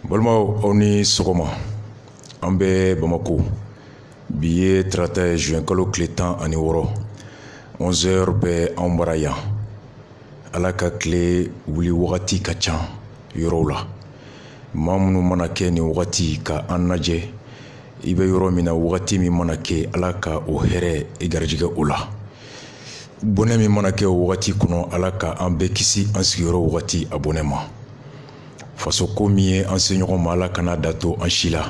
Balimaw aw ni sɔgɔma an bɛ Bamako bi ye 31 juin kalo tile 16 11h bɛ anw bara yan ala ka tile wuli wagati ka ca yɔrɔw la maa minnu mana kɛ nin wagati ka an lajɛ i bɛ yɔrɔ min na wagati min mana kɛ ala ka o hɛrɛ i garijɛgɛ o la bɔnɛ min mana kɛ o wagati kɔnɔ ala ka an bɛɛ kisi an sigiyɔrɔ wagati a bɔnɛ ma faso ko min ye an se ɲɔgɔn ma ala kana dato an si la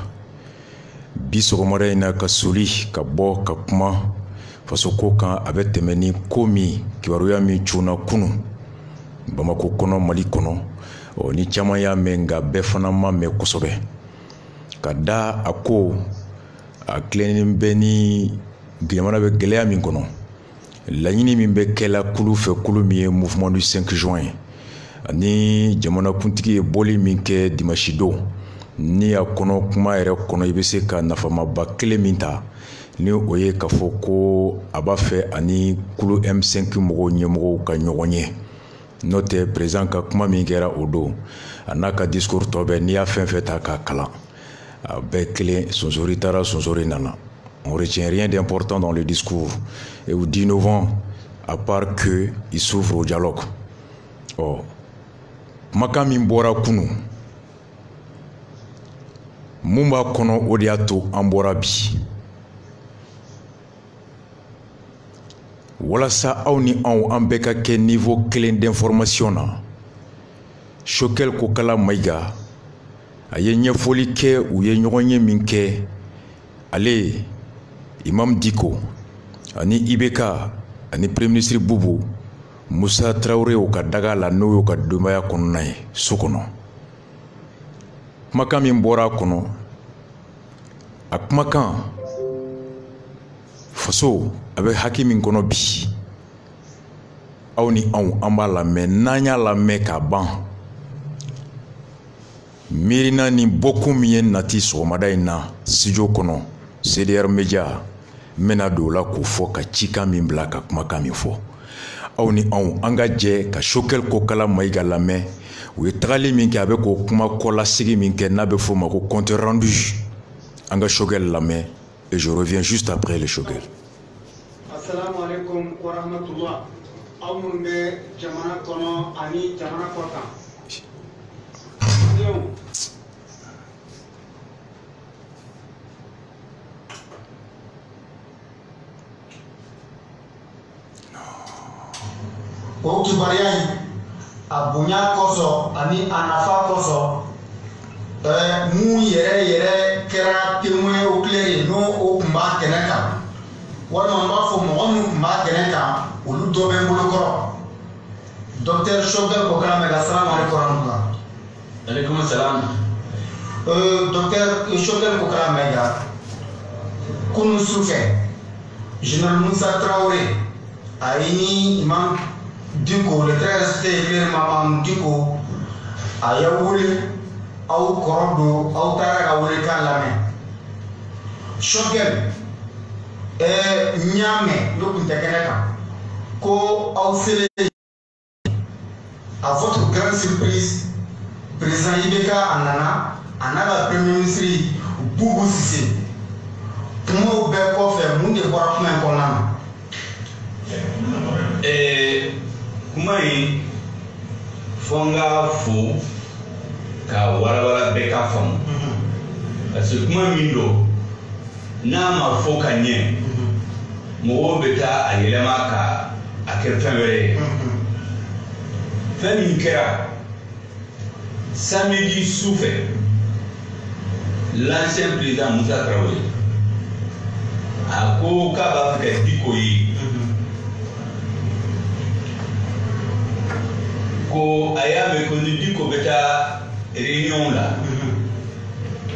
bi sɔgɔmada in na ka soli ka bɔ ka kuma faso ko kan a bɛ tɛmɛ ni ko min kibaruya min cunna kunu Bamako kɔnɔ Mali kɔnɔ ni caman y'a mɛn nka bɛɛ fana ma mɛn kosɛbɛ ka da a ko a tilennen bɛ ni jamana bɛ gɛlɛya min kɔnɔ laɲini min bɛ kɛla kulu fɛ kulu min ye mouvement du 5 juin ye ani jamanakuntigi ye bɔli min kɛ dimanche don ni a kɔnɔ kuma yɛrɛ kɔnɔ i bɛ se ka nafamaba kelen min ta ni o ye k'a fɔ ko a b'a fɛ ani kulu M5 mɔgɔw ɲɛmɔgɔw ka ɲɔgɔn ye n'o tɛ président ka kuma min kɛra o don a n'a ka discours tɔ bɛɛ n'i y'a fɛn fɛn ta k'a kalan a bɛɛ kelen sonsori taara sonsori nana. On retient rien d'important dans le discours et d'innovant à part que il s'ouvre au dialogue. Kumakan min bɔra kunu mun b'a kɔnɔ o de y'a to an bɔra bi walasa aw ni anw an bɛɛ ka kɛ niveau kelen d'information na Choguel Kokala Mayiga a ye ɲɛfɔli kɛ u ye ɲɔgɔn ye min kɛ ale Imam Dicko ani IBK ani Premier ministre Boubou Moussa Traoré o ka daga la n'o y'o ka denbaya kɔnɔna ye so kɔnɔ kumakan min bɔra a kɔnɔ a kumakan faso a bɛ haki min kɔnɔ bi aw ni anw an b'a lamɛn n'an y'a lamɛn k'a ban miirina ni bɔkun min ye nati sɔgɔmada in na studio kɔnɔ CDR Media n bɛna don o la k'o fɔ ka cikan min bila ka kumakan min fɔ aw ni anw an ka jɛ ka Choguel Kokala Mayiga lamɛn u ye tagali min kɛ a bɛ k'o kuma kɔlasegi min kɛ n'a bɛ f'o ma ko compte rendu an ka Choguel lamɛn et je reviens juste après le Choguel. Assalamu alaikum wa rahmatullah. Aw minnu bɛ jamana kɔnɔ ani jamana kɔkan. O kibaruya in a bonya kosɔn ani a nafa kosɔn mun yɛrɛ kɛra témoin oculaire ye n'o o tun b'a kɛnɛ kan walima n b'a fɔ mɔgɔ min tun b'a kɛnɛ kan olu dɔ bɛ n bolo kɔrɔ docteur Choguel Kokala Mayiga salamu aleykum warahmatullah. Aleykum salam. Docteur Choguel Kokala Mayiga kunu sufɛ général Moussa Traoré a ye ni Imam Dicko le très respecté Imam Dicko a y'a wele aw kɔrɔ don aw taara ka welekan lamɛn Choguel n y'a mɛn ne tun tɛ kɛnɛ kan ko aw selen à votre grande surprise président IBK a nana a n'a ka premier ministre Boubou Cissé kumaw bɛɛ kɔfɛ mun de bɔra kuma in kɔnɔna na. Kuma in fɔ n ka fo ka walawala bɛɛ ka faamu parce que kuma min don n'a ma fɔ ka ɲɛ mɔgɔw bɛ taa a yɛlɛma ka a kɛ fɛn wɛrɛ ye fɛn min kɛra samedi sufɛ l'ancien président Moussa Traoré a ko k'a b'a fɛ ka Dicko ye ko a y'a mɛn ko ni Dicko bɛ taa réunion la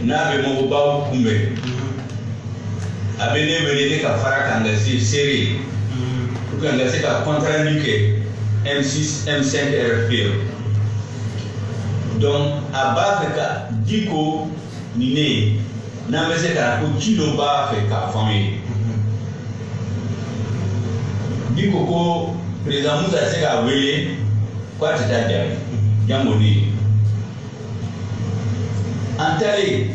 n'a bɛ mɔgɔbaw kunbɛn a bɛ ne wele ne ka fara kan ka se seere pour que n ka se ka compte rendu kɛ M6 M5 RFP donc a b'a fɛ ka Dicko ni ne n'an bɛ se ka ko ci dɔ b'a fɛ k'a fɔ an ye Dicko ko président Moussa se k'a wele ko a tɛ taa jaabi jango ne ye Antali,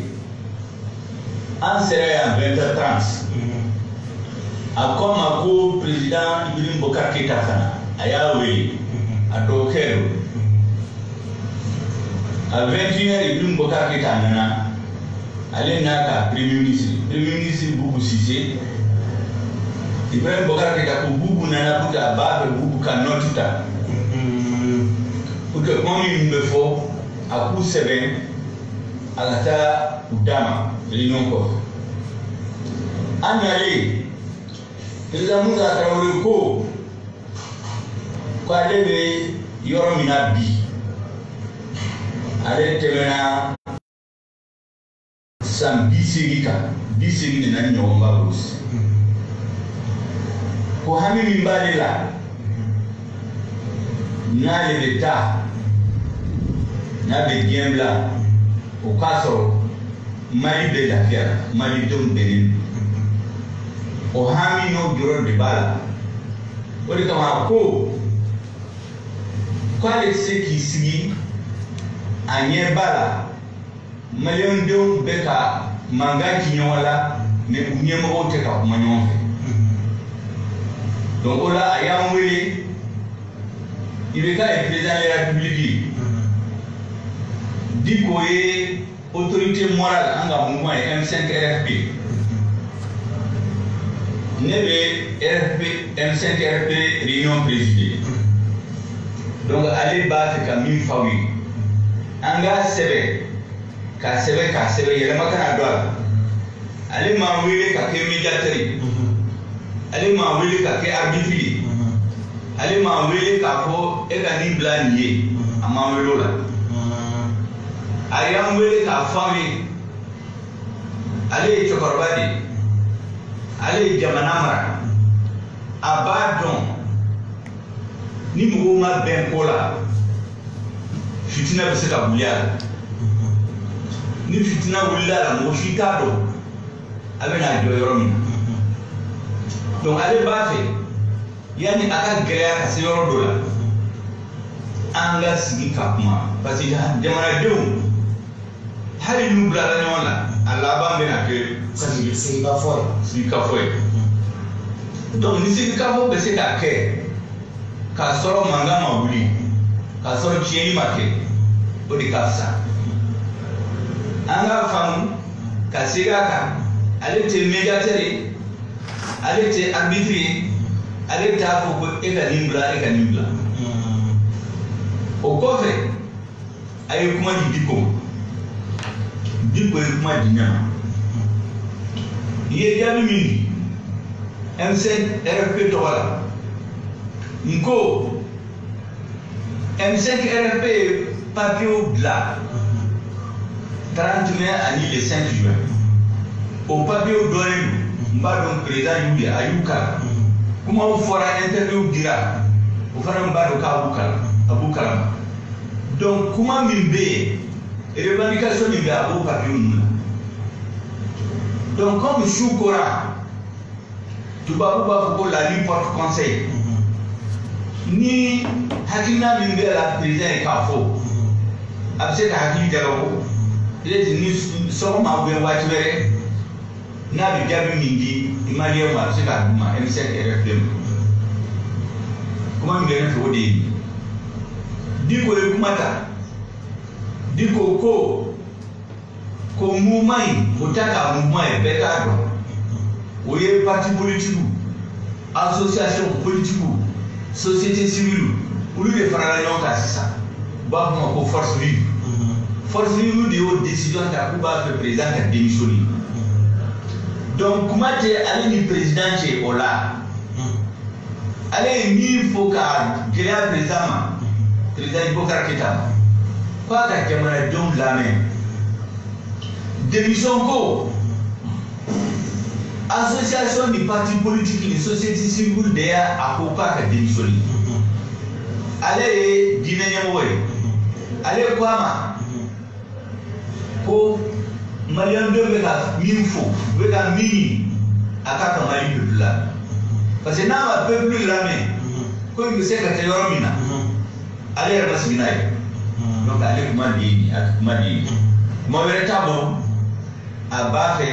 en serait en 20h30. Comme le président Ibrahim Bokar Keïta a Yahweh, à Dokero. À 21h, Ibrahim Bokar Keïta nana, allez n'a Premier ministre Boubou Cissé. Ibrahim Bokar Keïta pour Boubou nana pour la barre Boubou Kanotita. Pour que quand il me faut, à coup sévère, à la ta ou dama, l'union corps. En aller, les amours à travers le corps, quoi lever, yoromina bi. Allez, temena, sam bisirika, bisiri de nani nyomba bos. Pour hami mimbali la, na le l'état, na le diembla, au caso, mali de la fiera, mali dom benin. O hami no bureau de bala. O de kama ko kwale seki sigi anye bala malion de beka manga kinyawala me kunyema o te ka kuma nyonfe. Donc ola ayam wele il est président de la République. Dit que autorité morale en mouvement M5 RFP. Nebe M5 RFP réunion présidée. Donc allez battre comme une famille. Anga sebe ka sebe yele makana dola. Allez m'envoyer ka ke médiateur. Allez m'envoyer ka ke arbitre. Allez m'envoyer ka ko e ka ni blanier amamelo la. Ayam wele ka famille. Allez chokorbadi. Allez jamanamara abadon ni muguma ben kola fitina bese ka bulia ni fitina bulia la mo fitado abena joyoromi donc allez bafe yani aka gaya ka seyoro dola anga sigi kapma parce que jamana deum hali nubla la nyona Allah ba mena ke c'est pas fort. C'est pas fort. Donc, nous sommes capables de faire que Kassoro Manga Mabouli, Kassoro Chieni Make, Odi Kafsa. Anga Fam, Kassiraka, elle était médiateur, elle était arbitre, elle était à Foko et Kanibla. Au coffre, elle est comment dit Biko. Biko est comment dit Nyama. Il y a mis M5 RFP Toala. Nko M5 RFP papier là 30 mai à le 5 juin. Au papier donné, Mbadon président Yulia Ayuka. Comment on fera interview dira au fera Mbado Abukala. Donc comment Mimbe et revendication Mimbe à beau papier. Donc comme Choukora, tu vas pouvoir la ligne porte-conseil. Ni Hakina Mimbe la président et Kafo. Après Hakili Diallo, il est venu sur ma voiture. N'a pas Mindi, Imalia Marcela, M5 RFM. Comment il est au début? Diko Kumata, Diko Ko. Comme mouvement, autant mouvement est bétard. Vous avez parti politique, association politique, société civile, vous lui faire la langue à ça. Bah, pour force vive. Force vive, de haute décision, t'as Kuba le président qui a démissionné. Donc, comment tu es allé du président chez Ola? Allez, il faut qu'il y ait un président Bokar Keïta. Quoi que tu aimerais donc la main? Démission ko association des partis politiques des sociétés civiles derrière à Kopa qui a démissionné. Allez Dinenyamowe, allez Kwama, ko Malian de Vega Minfo, Vega Mini, à Kaka Mali peuple là. Parce que n'a pas peuple là mais comme il sait que c'est Yoromina, allez Rasminaï. Donc allez Kumadi, kuma wɛrɛ t'a bolo a b'a fɛ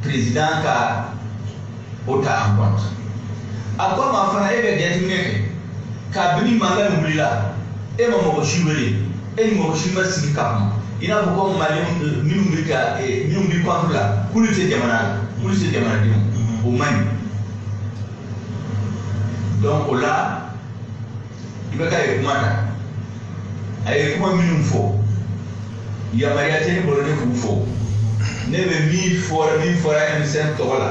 président ka o ta en compte a ko ma fana e bɛ jateminɛ kɛ kabini mankan wulila e ma mɔgɔ si wele e ni mɔgɔ si ma sigi ka kuma i n'a fɔ ko maliyɛn minnu bɛ contre la k'olu tɛ jamana la k'olu tɛ jamanadenw o man ɲi donc o la i bɛ ka ye kuma ta a ye kuma minnu fɔ yamaruya tɛ ne bolo ne k'u fɔ ne bɛ min fɔra M5 tɔgɔ la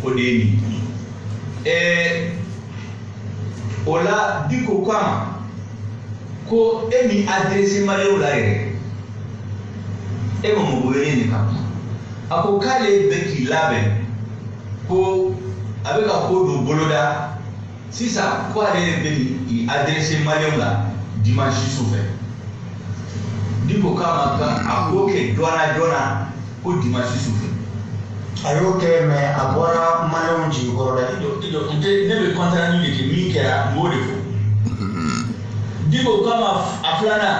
o de ye nin o la Diko ko a ma ko e min adressé maliyɛnw la yɛrɛ e ma mɔgɔ wɛrɛ nin ka kuma a ko k'ale bɛ k'i labɛn ko a bɛ ka ko dɔ boloda sisan ko ale bɛ k'i adressé maliyɛnw la dimanche sufɛ Diko k'a ma a k'o kɛ joona ko dimanche sufɛ a y'o kɛ mais a bɔra maliyɛnw jigikɔrɔ dɛ ne bɛ compte-rendu de kɛ min kɛra n b'o de fɔ Diko k'a ma a filanan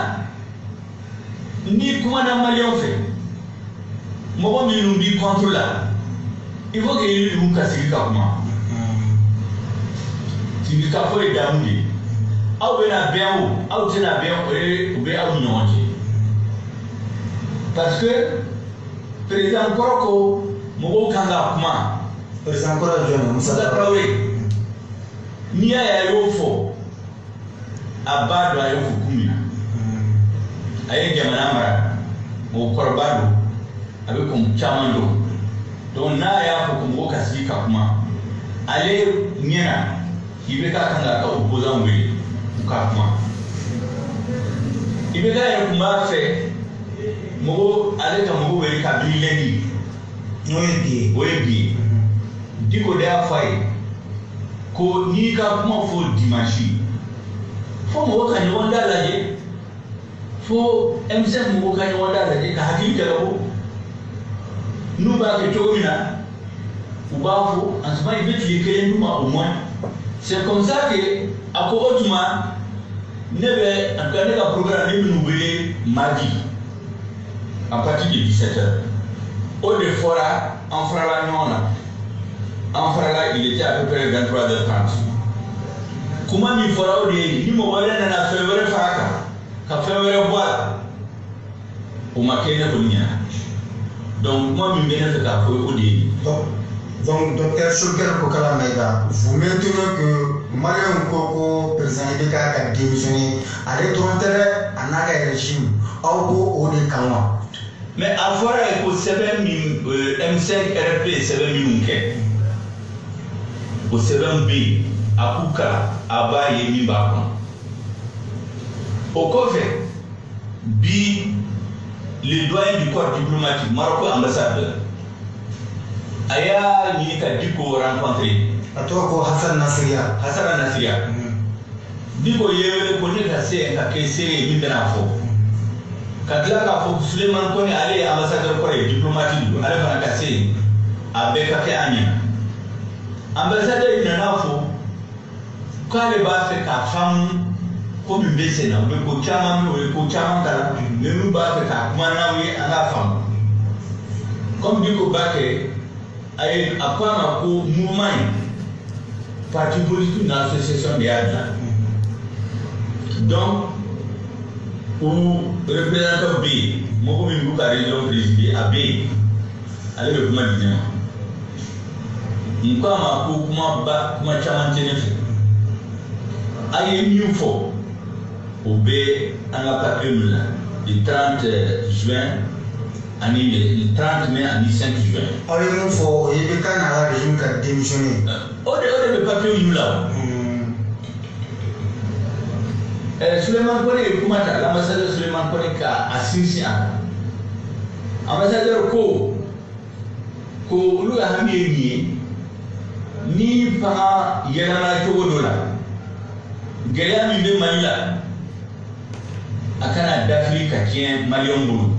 ni kumana maliyɛnw fɛ mɔgɔ minnu b'i contre la il faut que i n'u ka sigi ka kuma sigi ka fɔ ye damu de ye aw bɛna bɛn o aw tɛna bɛn o bɛ aw ni ɲɔgɔn cɛ parce que président kɔrɔ ko mɔgɔw kan ka kuma président kɔrɔ ye jɔn ye Musa Traoré n'i y'a ye a y'o fɔ a b'a dɔn a y'o fɔ kun min na a ye jamana mara mɔgɔkɔrɔba don a bɛ kun caman don donc n'a y'a fɔ ko mɔgɔw ka sigi ka kuma ale ɲɛna i bɛ ka kan ka opposant wele u ka kuma i bɛ ka yɛrɛ kun b'a fɛ mɔgɔ ale ka mɔgɔ wele ka bi lɛni n'o ye bi ye o ye bi ye Diko de y'a fɔ a ye ko n'i ka kuma fɔ dimanche fo mɔgɔ ka ɲɔgɔn da lajɛ fo M5 mɔgɔw ka ɲɔgɔn da lajɛ ka hakili jalabɔ n'u b'a kɛ cogo min na u b'a fɔ en ce moment i bɛ tile kelen d'u ma au moins c'est comme ça que a ko o tuma ne bɛ en tout cas ne ka programme ne bɛ n'u wele mardi à partir de 17h o de fɔra an farala ɲɔgɔn na an farala il était à peu près 23h30 kuma min fɔra o de ye ni mɔgɔ wɛrɛ nana fɛn wɛrɛ fara kan ka fɛn wɛrɛ bɔ a la o ma kɛ ne kɔni ɲɛna donc kuma min bɛ ne fɛ k'a fɔ o de ye donc docteur Choguel Kokala Maïga vous maintenez que maliyɛnw ko président Ibeka ka démissionner ale dɔrɔn tɛ dɛ a n'a ka régime aw ko o de kan wa mais a fɔra ye ko sɛbɛn min M5 RP sɛbɛn minnu kɛ o sɛbɛn bɛ yen a k'u kalan a b'a ye min b'a kɔnɔ o kɔfɛ bi le doyen du corps diplomatique Maroc ambassadeur a y'a ɲini ka Diko rencontrer a tɔgɔ ko Hassan Nasiriya Diko ye wele ko ne ka se yen ka kɛ seere ye min bɛna fɔ ka tila k'a fɔ Sulemani Kone ale ye ambassadeur kɔrɔ ye diplomatique don ale fana ka se yen a bɛɛ ka kɛ an ɲɛna ambassadeur nana fɔ k'ale b'a fɛ k'a faamu ko min bɛ sen na u bɛ ko caman mɛn o ye ko caman kalan mais min b'a fɛ k'a kuma n'aw ye an k'a faamu comme Diko b'a kɛ a ko a ma ko mouvement in parti politique ni association de y'a dilan donc o représentant bɛ yen mɔgɔ min b'u ka région présider a bɛ yen ale bɛ kuma di ne ma n ko a ma ko kuma caman tɛ ne fɛ a ye min fɔ o bɛ an ka papier min na le 30 juin ani le 30 mai ani 5 juin. aw ye mun fɔ o ye Ibeka n'a ka régime ka démissionner. o de bɛ papier ɲu la o. Sulemani Kone ye kuma ta l'ambassadeur Sulemani Kone ka a sinsin a kan ambassadeur ko olu ka hami ye min ye ni fanga yɛlɛmana cogo dɔ la gɛlɛya min bɛ Mali la a kana dafiri ka tiɲɛ maliyɛnw bolo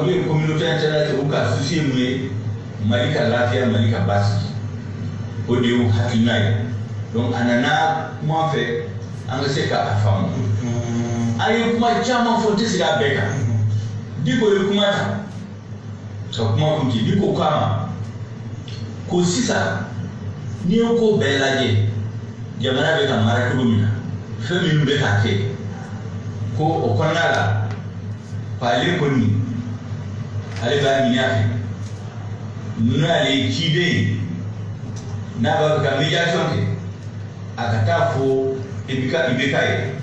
olu ye communauté internationale u ka souci ye mun ye Mali ka lafiya Mali ka basigi o de y'u hakilina ye donc a nana kuma fɛ an ka se ka a faamu an ye kuma caman fɔ n tɛ se k'a bɛɛ kan Diko ye kuma ta ka kuma kun ti diko kama ko sisa ni ko bɛɛ lajɛ jamana bɛ ka mara cogo min na fɛn minnu bɛ ka kɛ ko o kɔnɔna la ale kɔni ale b'a ɲini a fɛ ninnu y'ale ciden ye n'a b'a fɛ ka médiation kɛ a ka taa fɔ IBK ye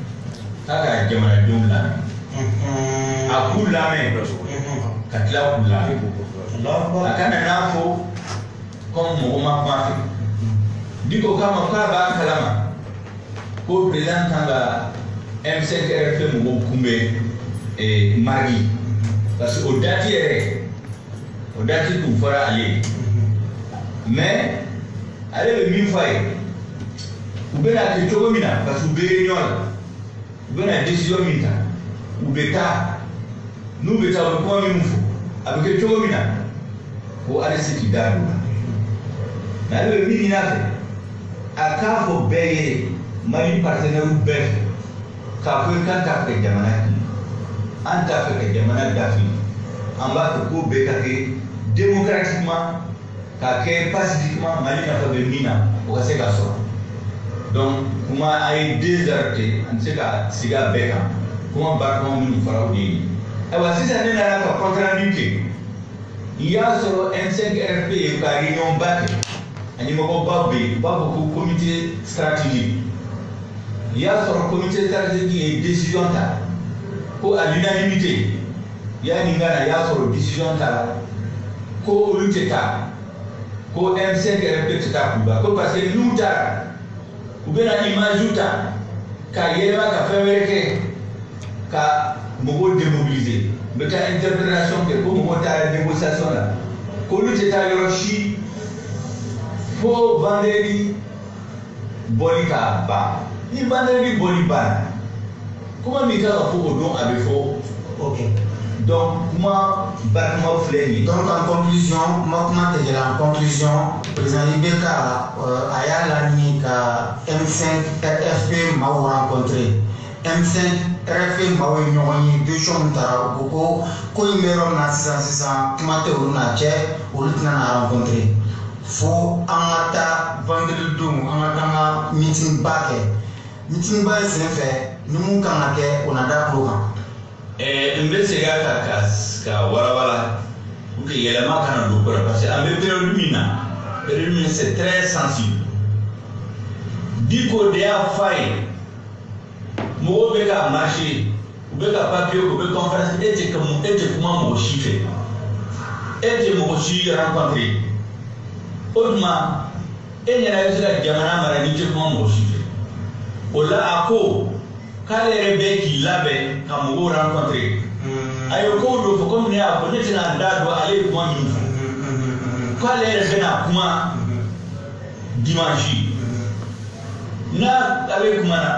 k'a ka jamanadenw lamɛn a k'u lamɛn ka tila k'u lamɛn a kana n'a fɔ comme mɔgɔ ma kuma fɛ Diko kama k'a b'a kalama ko président kan ka M5 RFP mɔgɔw kunbɛn Margi parce que o date yɛrɛ o date tun fɔra ale ye mais ale bɛ min fɔ a ye u bɛna kɛ cogo min na parce que u bɛ réunion la u bɛna décision min ta u bɛ taa n'u bɛ taa u bɛ kuma min fɔ a bɛ kɛ cogo min na ko ale se k'i da don o la mais ale bɛ min ɲini a fɛ a k'a fɔ bɛɛ ye Mali partenaire bɛɛ fɛ k'a fɔ k'an t'a fɛ ka jamana kili an t'a fɛ ka jamana dafili an b'a fɛ ko bɛɛ ka kɛ démocratiquement k'a kɛ pacifiquement Mali nafa bɛ min na o ka se ka sɔrɔ donc kuma a ye 2 heures kɛ an tɛ se ka sigi a bɛɛ kan kuma barikama minnu fara o de ye ayiwa sisan ne nana ka compte rendu kɛ i y'a sɔrɔ M5 RFP ye ka réunion ba kɛ ani mɔgɔba bɛ yen u b'a fɔ ko comité stratégique i y'a sɔrɔ comité stratégique ye décision ta ko à l'unanimité yanni n ka na i y'a sɔrɔ décision ta la ko olu tɛ taa ko M5 RFP tɛ taa Cuba ko parce que n'u taara u bɛna image ta ka yɛlɛma ka fɛn wɛrɛ kɛ ka mɔgɔw démobiliser u bɛ taa interpellation kɛ ko mɔgɔw taara négociation la k'olu tɛ taa yɔrɔ si fo vendredi bɔli ka ban ni vendredi bɔli banna kuma min kan ka fɔ o don a bɛ fɔ Ok. donc kuma barikama filɛ nin ye. Donc en conclusion, ma kuma tɛgɛra en conclusion, président IBK a y'a laɲini ka M5 RFP maaw rencontrer. M5 RFP maaw ye ɲɔgɔn ye décision min taara u ko ko in bɛ yɔrɔ min na sisan kuma tɛ olu n'a cɛ olu tɛna na rencontrer. Fo an ka taa vendredi don an ka taa meeting ba kɛ. Meeting ba ye sen fɛ ni mun kan ka kɛ o na da tulo kan. N bɛ segin a kan ka walawala pour que yɛlɛma kana don ko la parce que an bɛ période min na période min c'est très sensible Diko de y'a fɔ a ye mɔgɔw bɛ ka marcher u bɛ ka papier u bɛ conférence e tɛ kuma mɔgɔ si fɛ e tɛ mɔgɔ si rencontrer o tuma e ɲɛna i bɛ se ka jamana mara n'i tɛ kuma mɔgɔ si fɛ o la a ko k'ale yɛrɛ bɛ k'i labɛn ka mɔgɔw rencontrer a ye kow dɔ fɔ komi ne y'a fɔ ne tɛna n da don ale ye kuma min fɔ k'ale yɛrɛ bɛna kuma dimanche n'a ale kumana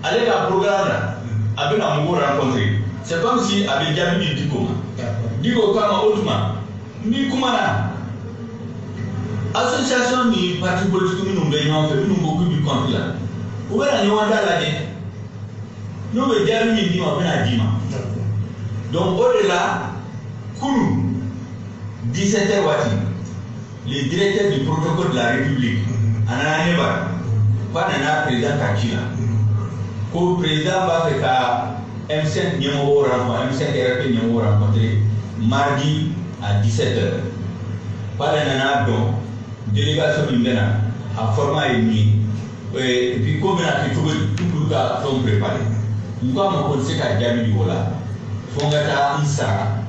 ale ka programme la a bɛna mɔgɔw rencontrer c'est comme si a bɛ jaabi di Diko ma Diko kama o tuma n'i kumana association ni parti politique minnu bɛ ɲɔgɔn fɛ minnu ko k'u bi compte la u bɛna ɲɔgɔn da lajɛ n'u bɛ jaabi min d'i ma u bɛna d'i ma donc o de la kunu 17h waati le directeur du protocole de la République a nana ne bara k'a nana président ka ci la ko président b'a fɛ ka M5 ɲɛmɔgɔw rencontrer M5 RFP ɲɛmɔgɔw rencontrer mardi à 17h k'ale nana dɔn délégation min bɛna a format ye min ye et puis ko bɛna kɛ cogo di pour ka fɛnw préparer n ko a ma ko n tɛ se ka jaabi di o la fo n ka taa n sara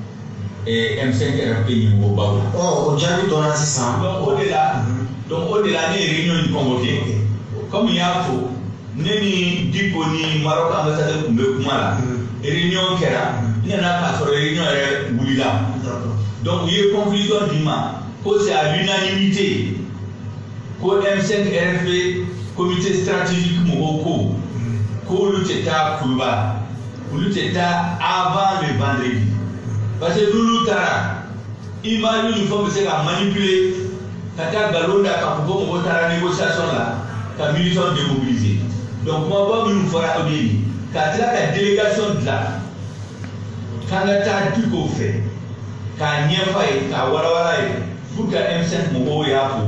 M5 RFP ɲɛmɔgɔbaw la. O jaabi dɔnna sisan. donc o de la ne ye réunion in convoqué comme n y'a fɔ ne ni Diko ni Maroc ambassadeur tun bɛ kuma la réunion kɛra n nana k'a sɔrɔ réunion yɛrɛ wulila donc u ye conclusion di ma ko c'est à l'unanimité ko M5 RFP comité stratégique mɔgɔw ko k'olu tɛ taa Cuba olu tɛ taa avant le vendredi parce que n'olu taara image ni fɛnw bɛ se ka manipuler ka taa nkalon da k'a fɔ ko mɔgɔw taara négociation la ka militants démobiliser donc kumaba minnu fɔra o de ye k'a tila ka délégation dilan k'an ka taa diko fɛ k'a ɲɛf'a ye k'a walawala ye pour que M5 mɔgɔw y'a fɔ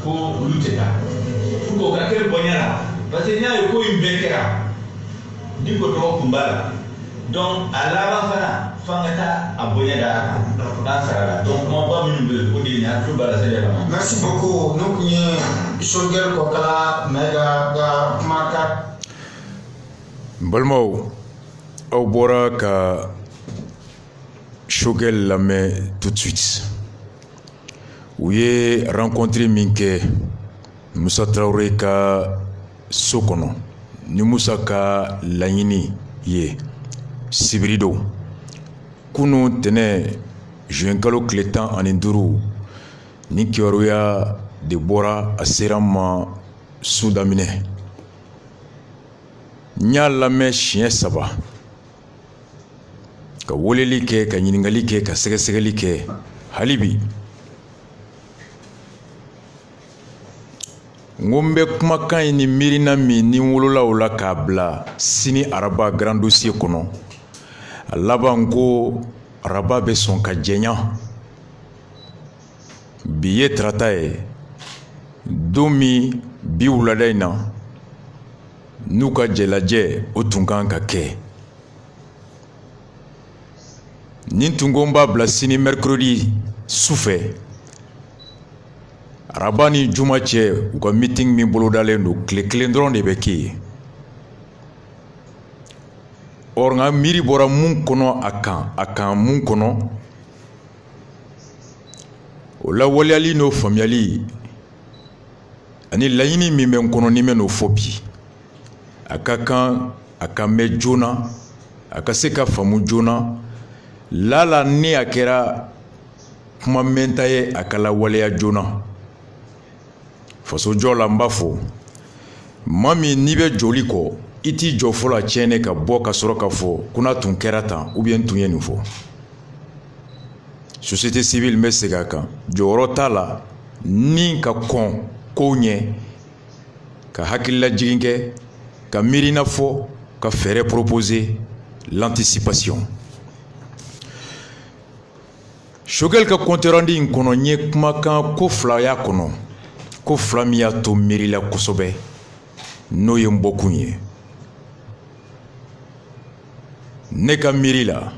ko olu tɛ taa pour que o ka kɛ bonya la parce que n'i y'a ye ko in bɛɛ kɛra diko tɔgɔ kun b'a la donc a laban fana f'an ka taa a bonya da a kan n'a sara la donc kumaba minnu bɛ yen o de ye nin hakili b'a la sɛbɛn kama. Merci beaucoup n'o kun ye Sogɛl Kɔkala mɛ ka kuma ka. N balimaw aw bɔra ka Sogɛl lamɛn tout de suite u ye rencontre min kɛ Musa Traoré ka so kɔnɔ ni Musa ka laɲini ye sibiri don kunu tɛnɛ juin kalo tile 15 ni kibaruya de bɔra a sera n ma su daminɛ n y'a lamɛn siɲɛ 3 ka weleli kɛ ka ɲininkali kɛ ka sɛgɛsɛgɛli kɛ hali bi n ko n bɛ kumakan in ni miirina min ni n wolola o la k'a bila sini araba grand dossier kɔnɔ a laban ko araba bɛ sɔn ka jɛɲa bi ye tarata ye don min bi wulada in na n'u ka jɛlajɛ o tun kan ka kɛ nin tun ko n b'a bila sini mercredi sufɛ araba ni juma cɛ u ka meeting min bolodalen don tile 1 dɔrɔn de bɛ kɛ yen or nka miiri bɔra mun kɔnɔ a kan mun kɔnɔ o lawaleyali n'o faamuyali ani laɲini min bɛ n kɔnɔ ni n bɛ n'o fɔ bi a ka kan a ka mɛn joona a ka se ka faamu joona lala ni a kɛra kuma mɛnta ye a ka lawaleya joona fasojɔ la n b'a fɔ maa min n'i bɛ joli kɔ i t'i jɔ fɔlɔ a tiɲɛnen ka bɔ ka sɔrɔ k'a fɔ ko n'a tun kɛra tan ou bien n tun ye nin fɔ société civile n bɛ segin a kan jɔyɔrɔ t'a la ni ka kɔn kow ɲɛ ka hakililajigin kɛ ka miirina fɔ ka fɛɛrɛ proposer l'anticipation. Sogɛl ka compte rendu in kɔnɔ n ye kumakan ko 2 y'a kɔnɔ ko 2 min y'a to miirila kosɛbɛ n'o ye n bɔkun ye ne ka miiri la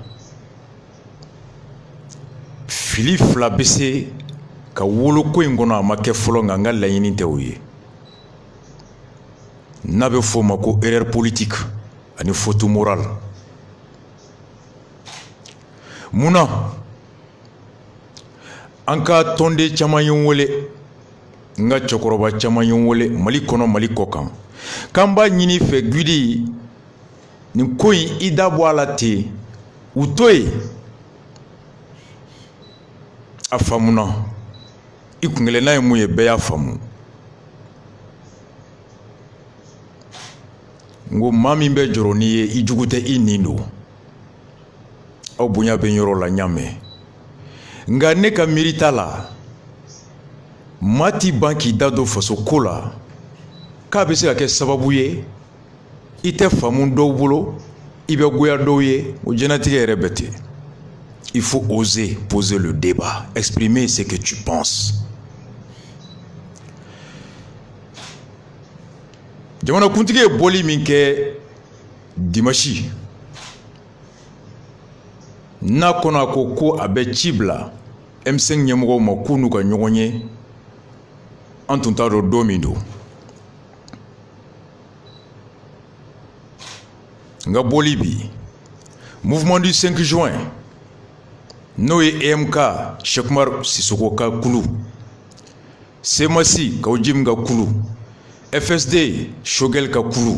fili 2 bɛ se ka wolo ko in kɔnɔ a ma kɛ fɔlɔ nka n ka laɲini tɛ o ye n'a bɛ f'o ma ko erreur politique ani faute morale munna an ka tɔnden caman ye n wele n ka cɛkɔrɔba caman ye n wele mali kɔnɔ mali kɔ kan k'an b'a ɲini fɛ Guidi nin ko in i da bɔ a la ten u to yen a faamuna i kunkelenna ye mun ye bɛɛ y'a faamu n ko maa min bɛ jɔrɔ n'i ye i jugu tɛ i nin don aw bonya bɛ n yɔrɔ la n y'a mɛn nka ne ka miiri t'a la maa t'i ban k'i da don faso ko la k'a bɛ se ka kɛ sababu ye i tɛ faamu dɔw bolo i bɛ goya dɔw ye o jɛnatigɛ yɛrɛ bɛ ten il faut oser poser le débat exprimer ce que tu penses jamanakuntigi ye bɔli min kɛ dimanche n'a kɔnɔ a ko a bɛ ci bila M5 ɲɛmɔgɔw ma k'u n'u ka ɲɔgɔn ye an tun t'a dɔn don min don nka bɔli bi mouvement du 5 juin n'o ye EMK Cheikh Umar Sissoko ka kulu CMAC Kawjim ka kulu FSD Sogɛl ka kulu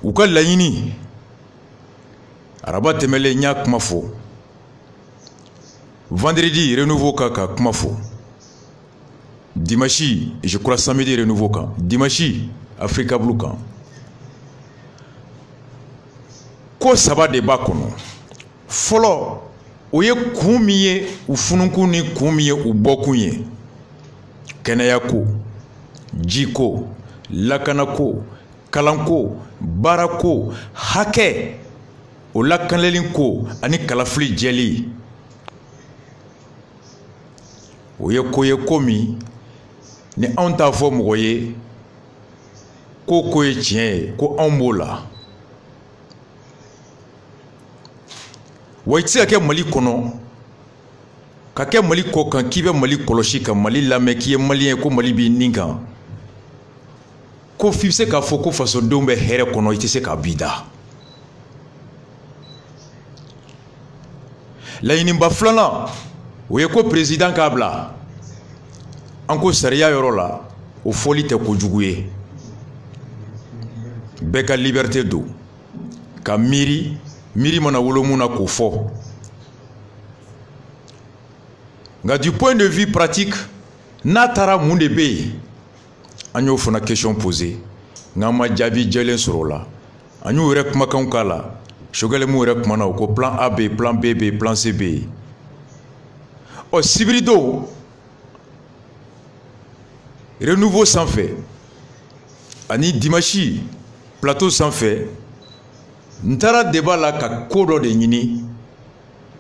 u ka laɲini araba tɛmɛlen n y'a kuma fɔ vendredi renouveau ka kuma fɔ dimanche je crois samedi renouveau kan dimanche Africa Blue kan ko 3 de b'a kɔnɔ fɔlɔ o ye kun min ye u funukun ni kun min ye u bɔkun ye kɛnɛya ko jiko lakanako kalanko baarako hakɛ o lakanleli ko ani kalafili jɛli o ye ko ye ko min ni anw t'a fɔ mɔgɔ ye ko ye tiɲɛ ye ko anw b'o la wa i tɛ se ka kɛ Mali kɔnɔ ka kɛ Mali kɔ kan k'i bɛ Mali kɔlɔsi ka Mali lamɛn k'i ye Maliyɛn ko Mali b'i nin kan ko f'i bɛ se k'a fɔ ko fasodenw bɛ hɛrɛ kɔnɔ i tɛ se k'a b'i da. Laɲiniba filanan o ye ko président k'a bila an ko sariya yɔrɔ la o fɔli tɛ kojugu ye bɛɛ ka liberté don ka miiri mana wolo mun na k'o fɔ nka du point de vue pratique n'a taara mun de bɛ yen an y'o fana question posé nka an ma jaabi jɛlen sɔrɔ o la an y'u yɛrɛ kumakanw k'a la Choguel mu yɛrɛ kumana o ko plan A bɛ yen plan B bɛ yen plan C bɛ yen ɔ sibiri don renouveau sanfɛ ani dimanche plateau sanfɛ n taara débat la ka ko dɔ de ɲini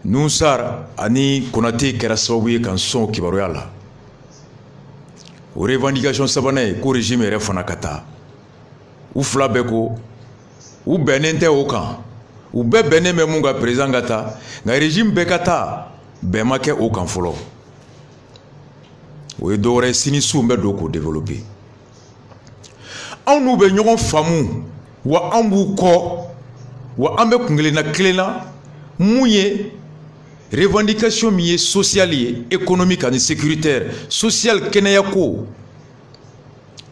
Nusar ani Konate kɛra sababu ye ka n sɔn kibaruya la o revendication sabanan ye ko régime yɛrɛ fana ka taa u fila bɛɛ ko u bɛnnen tɛ o kan u bɛɛ bɛnnen bɛ mun ka président ka taa nka régime bɛɛ ka taa bɛn ma kɛ o kan fɔlɔ o ye dɔ wɛrɛ ye sini su n bɛ don k'o développer anw n'u bɛ ɲɔgɔn faamu wa an b'u kɔ wa an bɛ kunkelenna kelen na mun ye revendication min ye social ye économique ani sécuritaire social kɛnɛya ko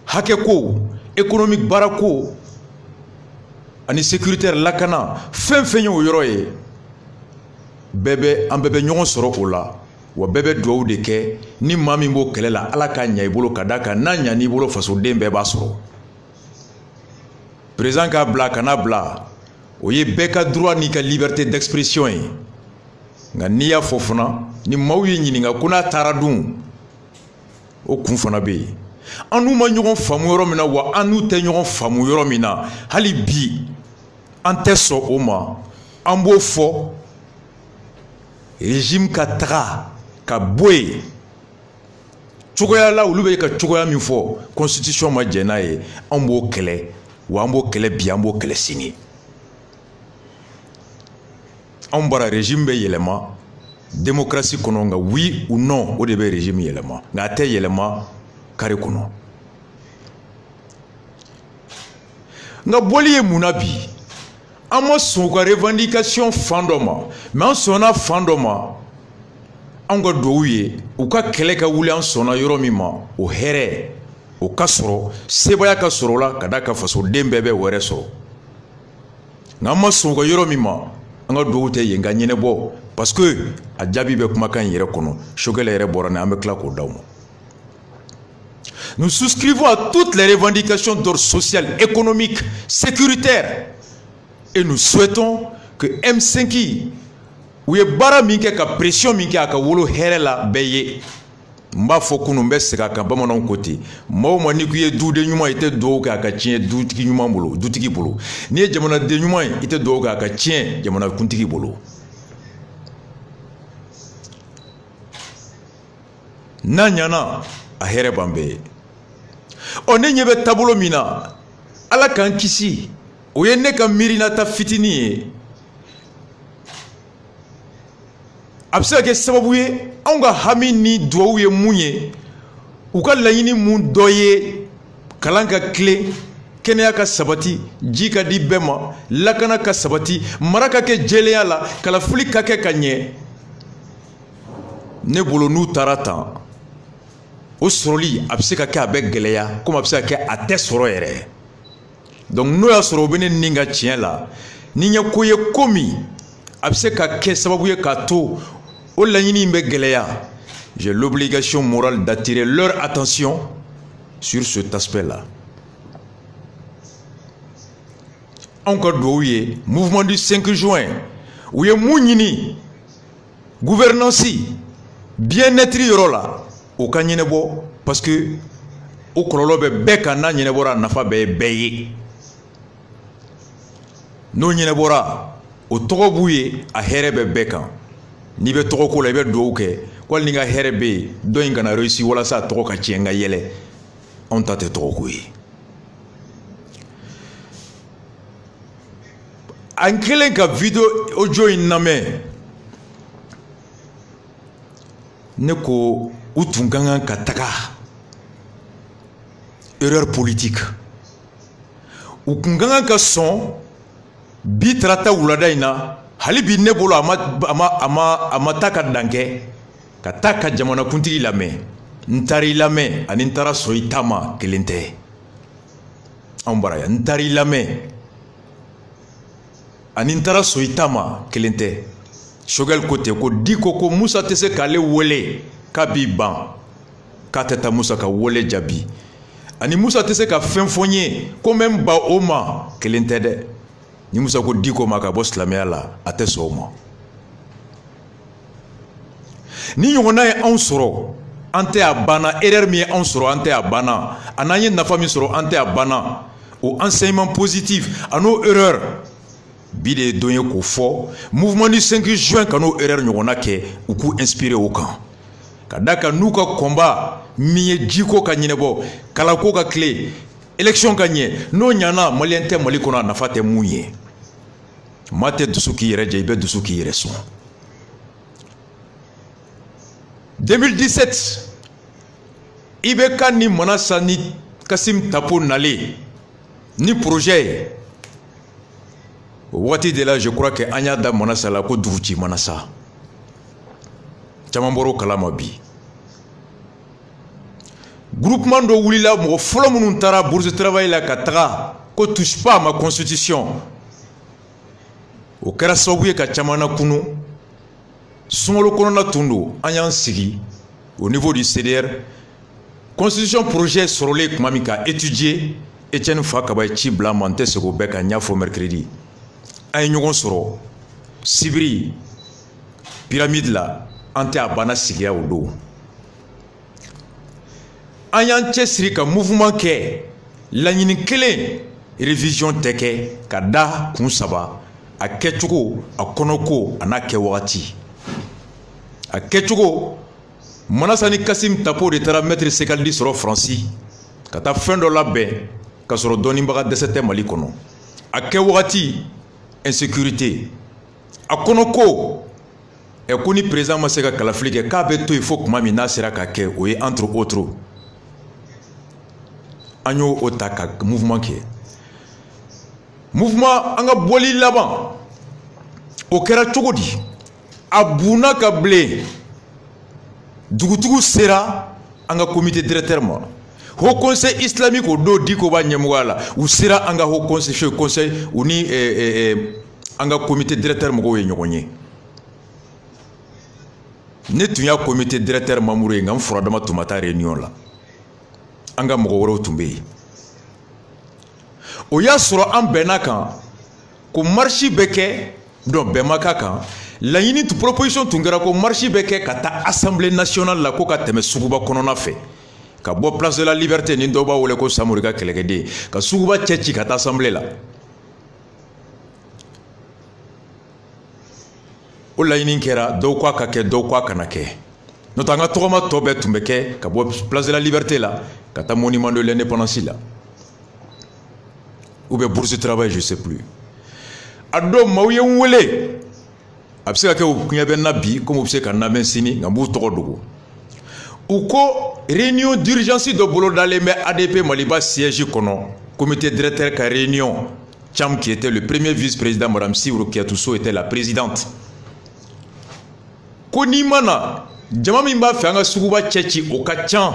hakɛ ko économique baara ko ani sécuritaire lakana fɛn fɛn ye o yɔrɔ ye an bɛɛ bɛ ɲɔgɔn sɔrɔ o la wa bɛɛ bɛ duwawu de kɛ ni maa min b'o kɛlɛ la Ala ka ɲa i bolo ka d'a kan n'a ɲan'i bolo fasoden bɛɛ b'a sɔrɔ président k'a bila kana bila o ye bɛɛ ka droit n'i ka liberté d'expression ye nka n'i y'a fɔ fana ni maaw ye ɲininka ko n'a taara dun o kun fana bɛ yen an n'u ma ɲɔgɔn faamu yɔrɔ min na wa an n'u tɛ ɲɔgɔn faamu yɔrɔ min na hali bi an tɛ sɔn o ma an b'o fɔ régime ka taga ka bɔ yen cogoya la olu bɛ ka cogoya min fɔ constitution ma jɛn n'a ye an b'o kɛlɛ wa an b'o kɛlɛ bi an b'o kɛlɛ sini anw bara régime bɛ yɛlɛma démocratie kɔnɔ nka oui ou non o de bɛ régime yɛlɛma nka a tɛ yɛlɛma carré kɔnɔ nka bɔli ye mun na bi an ma sɔn u ka revendication fan dɔ ma mais an sɔnna fan dɔ ma anw ka duwawu ye u ka kɛlɛ ka wuli an sɔnna yɔrɔ min ma o hɛrɛ o ka sɔrɔ sebaya ka sɔrɔ o la ka d'a kan fasoden bɛɛ bɛ wɛrɛ sɔrɔ nka an ma sɔn u ka yɔrɔ min ma an ka duwawu tɛ yen ka ɲɛnɛbɔ parce que a jaabi bɛ kumakan in yɛrɛ kɔnɔ Choguel yɛrɛ bɔra ni an bɛ tila k'o d'aw ma. Nous souscrivons à toutes les revendications d'ordre social, économique, sécuritaire et nous souhaitons que M5 u ye baara min kɛ ka pression min kɛ a ka wolo hɛrɛ la bɛɛ ye n b'a fɔ kunun n bɛ segin a kan bamananw ko ten maa o maa n'i ko i ye duden ɲuman ye i tɛ duwawu kɛ a ka tiɲɛ dutigi ɲuman bolo dutigi bolo n'i ye jamanaden ɲuman ye i tɛ duwawu kɛ a ka tiɲɛ jamanakuntigi bolo n'a ɲana a hɛrɛ b'an bɛɛ ye ɔ ne ɲɛ bɛ taabolo min na Ala k'an kisi o ye ne ka miirinata fitinin ye a bɛ se ka kɛ sababu ye anw ka hami ni duwawu ye mun ye u ka laɲini mun dɔ ye kalan ka tilen kɛnɛya ka sabati ji ka di bɛɛ ma lakana ka sabati mara ka kɛ jɛlenya la kalafili ka kɛ ka ɲɛ ne bolo n'u taara tan o sɔrɔli a bɛ se ka kɛ a bɛ gɛlɛya komi a bɛ se ka kɛ a tɛ sɔrɔ yɛrɛ donc n'o y'a sɔrɔ o bɛ ne nin ka tiɲɛ la ni n ye ko ye ko min a bɛ se ka kɛ sababu ye k'a to o laɲini in bɛ gɛlɛya j'ai l'obligation morale d'attirer leur attention sur cet aspect là anw ka duwawu ye mouvement du 5 juin u ye mun ɲini gouvernance bien-être yɔrɔ la o ka ɲɛnɛbɔ parce que o kɔlɔlɔ bɛ bɛɛ kan n'a ɲɛnɛbɔra a nafa bɛɛ ye bɛɛ ye n'o ɲɛnɛbɔra o tɔgɔ b'u ye a hɛrɛ bɛ bɛɛ kan n'i bɛ tɔgɔ ko la i bɛ dugawu kɛ wali ni ka hɛrɛ bɛ yen dɔ in kana réussir walasa a tɔgɔ ka tiɲɛ n ka yɛlɛ anw ta tɛ tɔgɔ ko ye an kɛlen ka video audio in lamɛn ne ko u tun ka kan ka taga erreur politique u kun ka kan ka sɔn bi tarata wulada in na hali bi ne bolo a ma taa ka dan kɛ ka taa ka jamanakuntigi lamɛn n taara i lamɛn ani n taara sɔn i ta ma kelen tɛ anw bara yan n taara i lamɛn ani n taara sɔn i ta ma kelen tɛ Choguel ko ten ko Diko ko Musa tɛ se k'ale wele k'a b'i ban k'a tɛ taa Musa ka wele jaabi ani Musa tɛ se ka fɛn fɔ n ye ko n bɛ n ban o ma kelen tɛ dɛ ni Musa ko Diko ma ka bɔ silamɛya la a tɛ sɔn o ma ni ɲɔgɔnna ye anw sɔrɔ an tɛ a banna erreur min ye anw sɔrɔ an tɛ a banna a n'an ye nafa min sɔrɔ an tɛ a banna o enseignement positif a n'o erreur bi de ye don ye k'o fɔ mouvement du 5 juin ka n'o erreur ɲɔgɔnna kɛ u k'u inspirer o kan ka da kan n'u ka combat min ye jiko ka ɲɛnabɔ kalanko ka tile élection ka ɲɛ n'o ɲana maliyɛn tɛ Mali kɔnɔ a nafa tɛ mun ye maa tɛ dusu k'i yɛrɛ jɛ i bɛ dusu k'i yɛrɛ sɔn 2017 i bɛ ka ni Manasa ni Kassim Tapo nalen ni projet ye o waati de la je crois que an y'a da Manasa la ko dugu ci Manasa caman bɔr'o kalama bi groupement dɔ wulila mɔgɔ fɔlɔ minnu taara bourse de travail la ka taga ko touche pas à ma constitution o kɛra sababu ye ka caman nakunu sunkalo kɔnɔna tun don an y'an sigi au niveau du CDR constitution projet sɔrɔlen tuma min ka étudier Etienne Fakaba ye ci bila ma n tɛ segin o bɛɛ kan n y'a fɔ mercredi an ye ɲɔgɔn sɔrɔ Sibiri pyramide la an tɛ a banna sigiya o don an y'an cɛsiri ka mouvement kɛ laɲini kelen révision tɛ kɛ ka da kun saba a kɛcogo a kɔnɔko a n'a kɛ wagati a kɛcogo Manasa ni Kassim Tapo de taara maître Sekaldi sɔrɔ Faransi ka taa fɛn dɔ labɛn ka sɔrɔ dɔnnibaga dɛsɛ tɛ Mali kɔnɔ a kɛ wagati insécurité a kɔnɔko ko ni président ma se ka kalafili kɛ k'a bɛ to yen fo tuma min n'a sera ka kɛ o ye entre autres an y'o o ta ka mouvement kɛ mouvement an ka bɔli laban o kɛra cogo di a bunna ka bilen dugutigiw sera an ka comité directeur ma haut conseil islamique o don Diko b'a ɲɛmɔgɔya la u sera an ka haut conseil u ni an ka comité directeur mɔgɔw ye ɲɔgɔn ye ne tun y'a comité directeur membre ye nka n furadama tun ma taa réunion la an ka mɔgɔ wɛrɛw tun bɛ yen o y'a sɔrɔ an bɛnna kan ko marche bɛ kɛ donc bɛn ma k'a kan laɲini proposition tun kɛra ko marche bɛ kɛ ka taa assemblée nationale la ko ka tɛmɛ suguba kɔnɔna fɛ ka bɔ place de la liberté ni dɔw b'a wele ko Samori ka kɛlɛkɛden ka suguba cɛ ci ka taa assemblée la o laɲini kɛra dɔw ko a ka kɛ dɔw ko a kana kɛ n'o tɛ an ka tɔgɔma tɔ bɛɛ tun bɛ kɛ ka bɔ place de la liberté la ka taa monument de l'indépendance la ou bien bourse de travail je sais plus a don maaw ye n wele a bɛ se ka kɛ u kuɲɛ bɛ n na bi komi u bɛ se ka n lamɛn sini nka n b'u tɔgɔ dogo u ko réunion d'urgence dɔ bolodalen bɛ ADP Maliba siège kɔnɔ comité directeur ka réunion Cham qui était le premier vice-président Madame Sivro Kiatousso était la présidente ko n'i ma na jama min b'a fɛ an ka suguba cɛ ci o ka can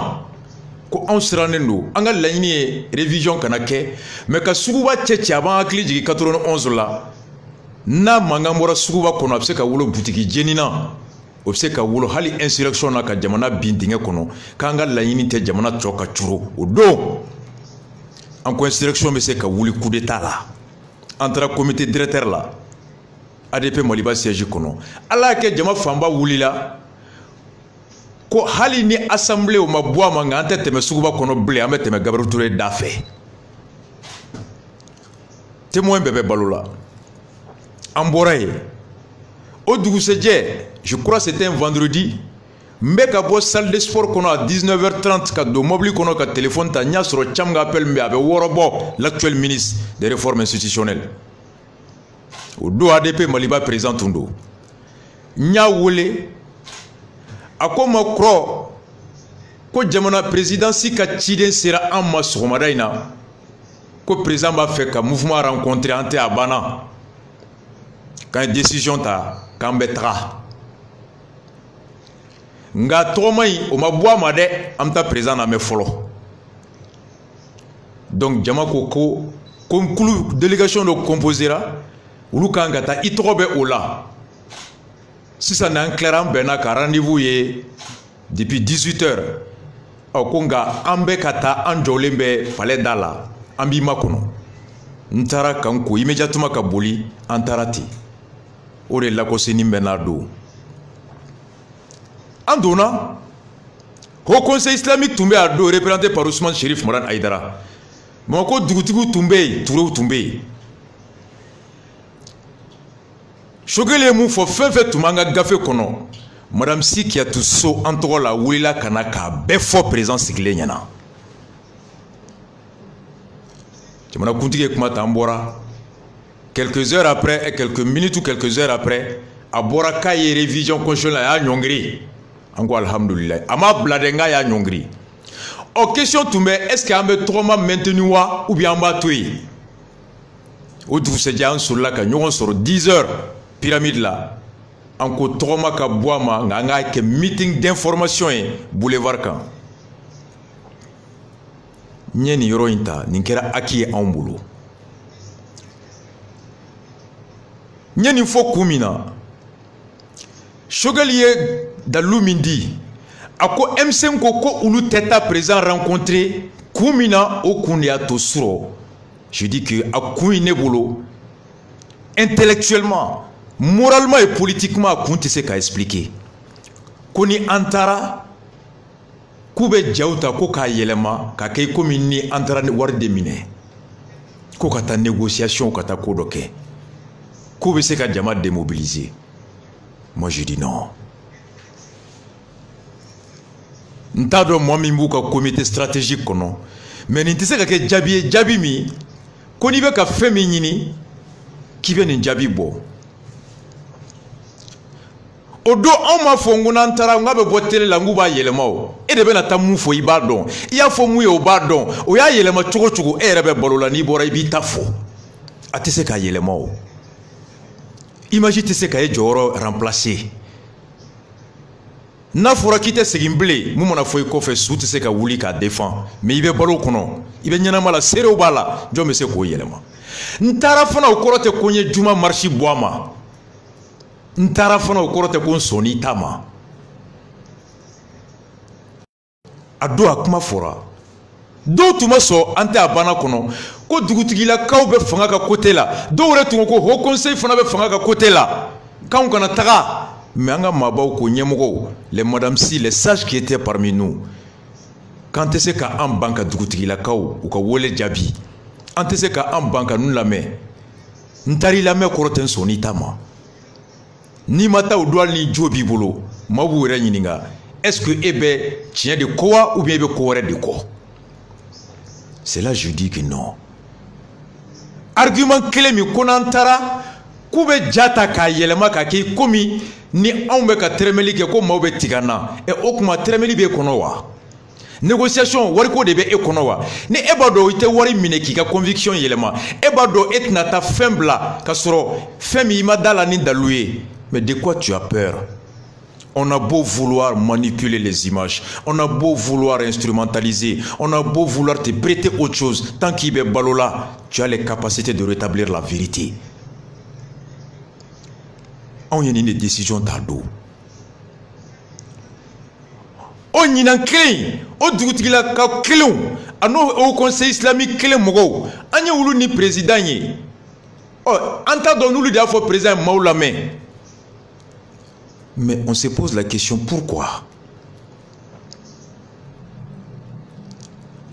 ko anw sirannen don an ka laɲini ye révision kana kɛ mais ka suguba cɛ ci a b'an hakili jigin 91 la n'a mankan bɔra suguba kɔnɔ a bɛ se ka wolo butigi jeni na o bɛ se ka wolo hali insurrection na ka jamana bin dingɛ kɔnɔ k'an ka laɲini tɛ jamana tɔ ka curo o don an ko insurrection bɛ se ka wuli coup d'état la an taara comité directeur la ADP Maliba siège kɔnɔ ala y'a kɛ jama fanba wulila ko hali ni assemblée o ma bɔ a ma nka an tɛ tɛmɛ suguba kɔnɔ bilen an bɛ tɛmɛ Gabriel Touré da fɛ témoin bɛɛ bɛ balo la Amboraye. Au Dougousedje, je crois que c'était un vendredi. Mais quand la salle de sport à 19h30, quand le mobile a un téléphone, il y a un appel avec l'actuel ministre des réformes institutionnelles. Au dos ADP Maliba présent Tundo. Nya wole akoma kro ko jamana présidence ka chiden sera en masomadaina ko président ba fait ka mouvement rencontré ante abana quand décision ta kambetra nga tomai o mabwa made amta président na me folo donc jamako ko conclu délégation de composera ulu kangata itrobe ola. Si ça n'a un clair bena ka rendez-vous depuis 18h. Au Konga ambe kata anjolembe palais dala ambi makono. Ntara kanko immédiatement kaboli antarati. Ore la ko seni benado. Andona au conseil islamique tombé à dos représenté par Ousmane Chérif Moran Aïdara. Moko dugutigu tombé, tourou tombé. Chogele mou fo fait tout manga gafé kono. Madame Si qui a tout so entre la wila kanaka befo présent sigle nyana. Je m'en continue kuma tambora. Quelques heures après et quelques minutes ou quelques heures après, à Bora Kaye révision constitutionnelle à Nyongri. Ango alhamdulillah. Ama bladenga ya Nyongri. En question tombé, est-ce qu'il y a un trauma maintenu ou bien en bas tué? Ou tout se dit en sur la canyon sur 10 heures. Pyramide là, encore trauma ka boama, nga ke meeting d'information boulevard kan. Nyeni yoro inta, ninkera aki en boulot. Nyeni fo kumina. Chogalier dalumindi. Ako M5 ko ulu teta présent rencontré kumina o kunya tosuro. Je dis que akuine boulot intellectuellement, moralement et politiquement, Kounti se ka expliquer. Koni antara, koube djauta koka yelema, kake komi ni antara war demine. Koka ta négociation, kata kodoke. Koube se ka djama démobiliser. Moi je dis non. Ntado mwami mbuka comité stratégique kono. Mais n'intese kake djabi mi, koni be ka féminini, qui vient de Djabibo. Odo on m'a fongu nantara ngabe botere la nguba yelema o. E de bena tamu fo ibadon. Iya fo mu yo badon. O ya yelema chugo chugo e rebe bolola ni bora ibi tafo. Atese ka yelema o. Imagine tese ka e joro remplacer. Na fora kite segimble mu mona fo ko fe su tese ka wuli ka défend. Mais ibe balo kono. Ibe nyana mala sere o bala. Jo me se ko yelema. Ntara fana ukorote konye juma marshi boama. Ntara fana ukorote kon soni tama. Ado akuma fora. Do tuma so ante abana kono. Ko dugutigila kaw be fanga ka côté la. Do re tungo ko ho conseil fana be fanga ka côté la. Kan kana taga. Mais anga mabaw ko nyemogo. Les madame Si, les sages qui étaient parmi nous. Quand est-ce ka en banque dugutigila kaw ou ka wole jabi. Antese ka en banque nous la main. Ntari la main koroten soni tama. Ni mata ou doit ni jobi bolo. Mabu wera nyininga. Est-ce que ebe tient de quoi ou bien ebe kore de quoi? C'est là je dis que non. Argument clé mi konantara kube jata ka yelema ka ki komi ni ambe ka tremeli ke ko mawbe tigana e okuma tremeli be konowa. Négociation wariko de be ekonowa ni ebado ite wari mine ki ka conviction yelema ebado etna ta fembla ka soro femi madala ni daloué. Mais de quoi tu as peur? On a beau vouloir manipuler les images, on a beau vouloir instrumentaliser, on a beau vouloir te prêter autre chose, tant qu'il est balola, tu as les capacités de rétablir la vérité. On y a une décision tardo. On y a un clé, on doit dire que clé, au conseil islamique clé mogo, on y a un président. Oh, entendons-nous le diable président Maoulame. Mais on se pose la question, pourquoi?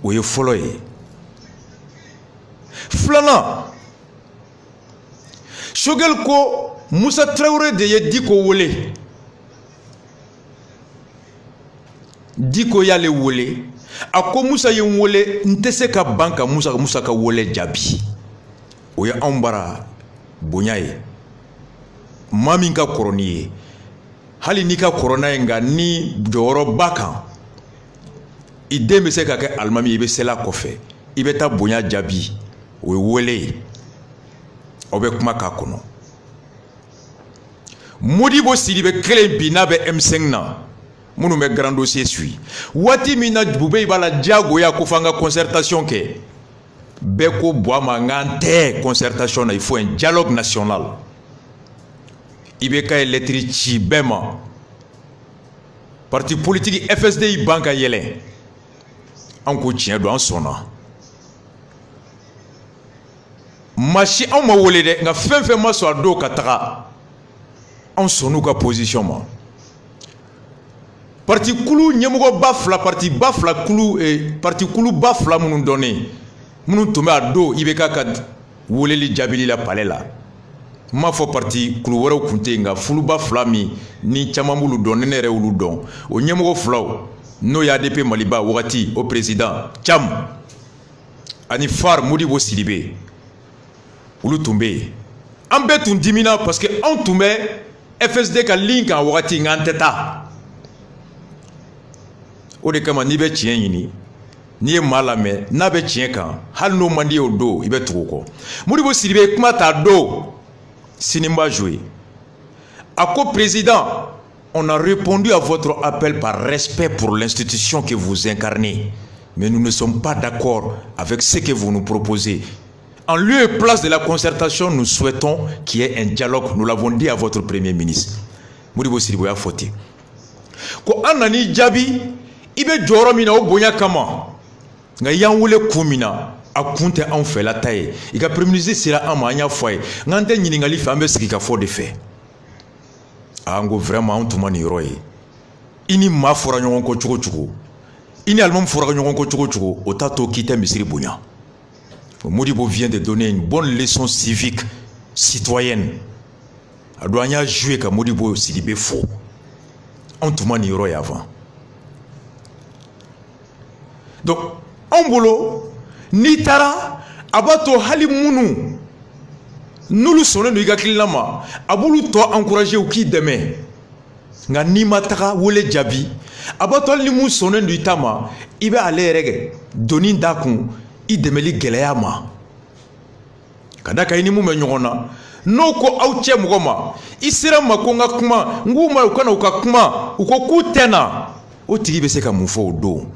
Oui, follow. Flana. Choguel ko Moussa Traoré de ye diko wole. Diko yale wole. Ako Moussa ye wole ntese ka banka Moussa ka wole jabi. Oya ambara bonyaye. Mami ka koroniye. Hali nika korona nga ni joro bakan. Ide me se ka ke almami ibe sela kofe. Ibe ta bonya jabi. We wole. Obe kuma ka kono. Modibo Sidibé kelen bina be M5 na. Munu me grand dossier suit. Wati mina bube ibala diago ya kufanga concertation ke. Beko boama ngante concertation na, il faut un dialogue national. Ibeka électrici bema. Parti politique FSDI banka yele. Anko tien do an sona. Machi an ma wole de nga fen ma so ado kataka. An sonu ka position ma. Parti kulu nyemugo bafla parti bafla kulu parti kulu bafla munun donné. Munun tombe ado ibeka ka wole li jabili la palela. Ma fo parti kulu woro kunte nga fulu bafla mi ni chamambulu donné nere ulu don. O nyemugo flaw no ya DP Maliba wakati au président Cham ani far Modibo Sidibé. Ulu tombe. An be tun dimina parce que an tombe FSD ka link en wakati nganteta. O de kama ni be tien yini ni e malame na be tien kan hal no mandi o do ibe tuko. Modibo Sidibé kuma ta do sinimba jouer. Ako président, on a répondu à votre appel par respect pour l'institution que vous incarnez. Mais nous ne sommes pas d'accord avec ce que vous nous proposez. En lieu et place de la concertation, nous souhaitons qu'il y ait un dialogue. Nous l'avons dit à votre Premier ministre. Modibo Sidibé a fauté. Ko anani jabi, ibe joro mina o bonya kama. Nga yanwule kumina, akunte an fait la taille. Ika Premier ministre sera amanya foye. Ngante nyiningali fambe sikika fo de fait. Ango vraiment on tumani roye. Ini ma fora nyon ko chuko chuko. Ini almam fora nyon ko chuko chuko. Otato kite misiri bunya. Modibo vient de donner une bonne leçon civique, citoyenne. Adoanya jouer ka Modibo Sidibé faux. On tumani roye avant. Donc, en bolo, nitara, abato halimunu. Nous le sonnons de Gakilama. Aboulou to encourager ou qui demain. Nga ni matara wole jabi. Abato limu sonnons du tama. Ibe ale rege. Donin dakun. I demeli geleyama. Kadaka ini mu menyona. No ko auche mugoma. Isira makonga kuma. Nguma ukana ukakuma. Ukoku tena. O tigi be se ka mufo do.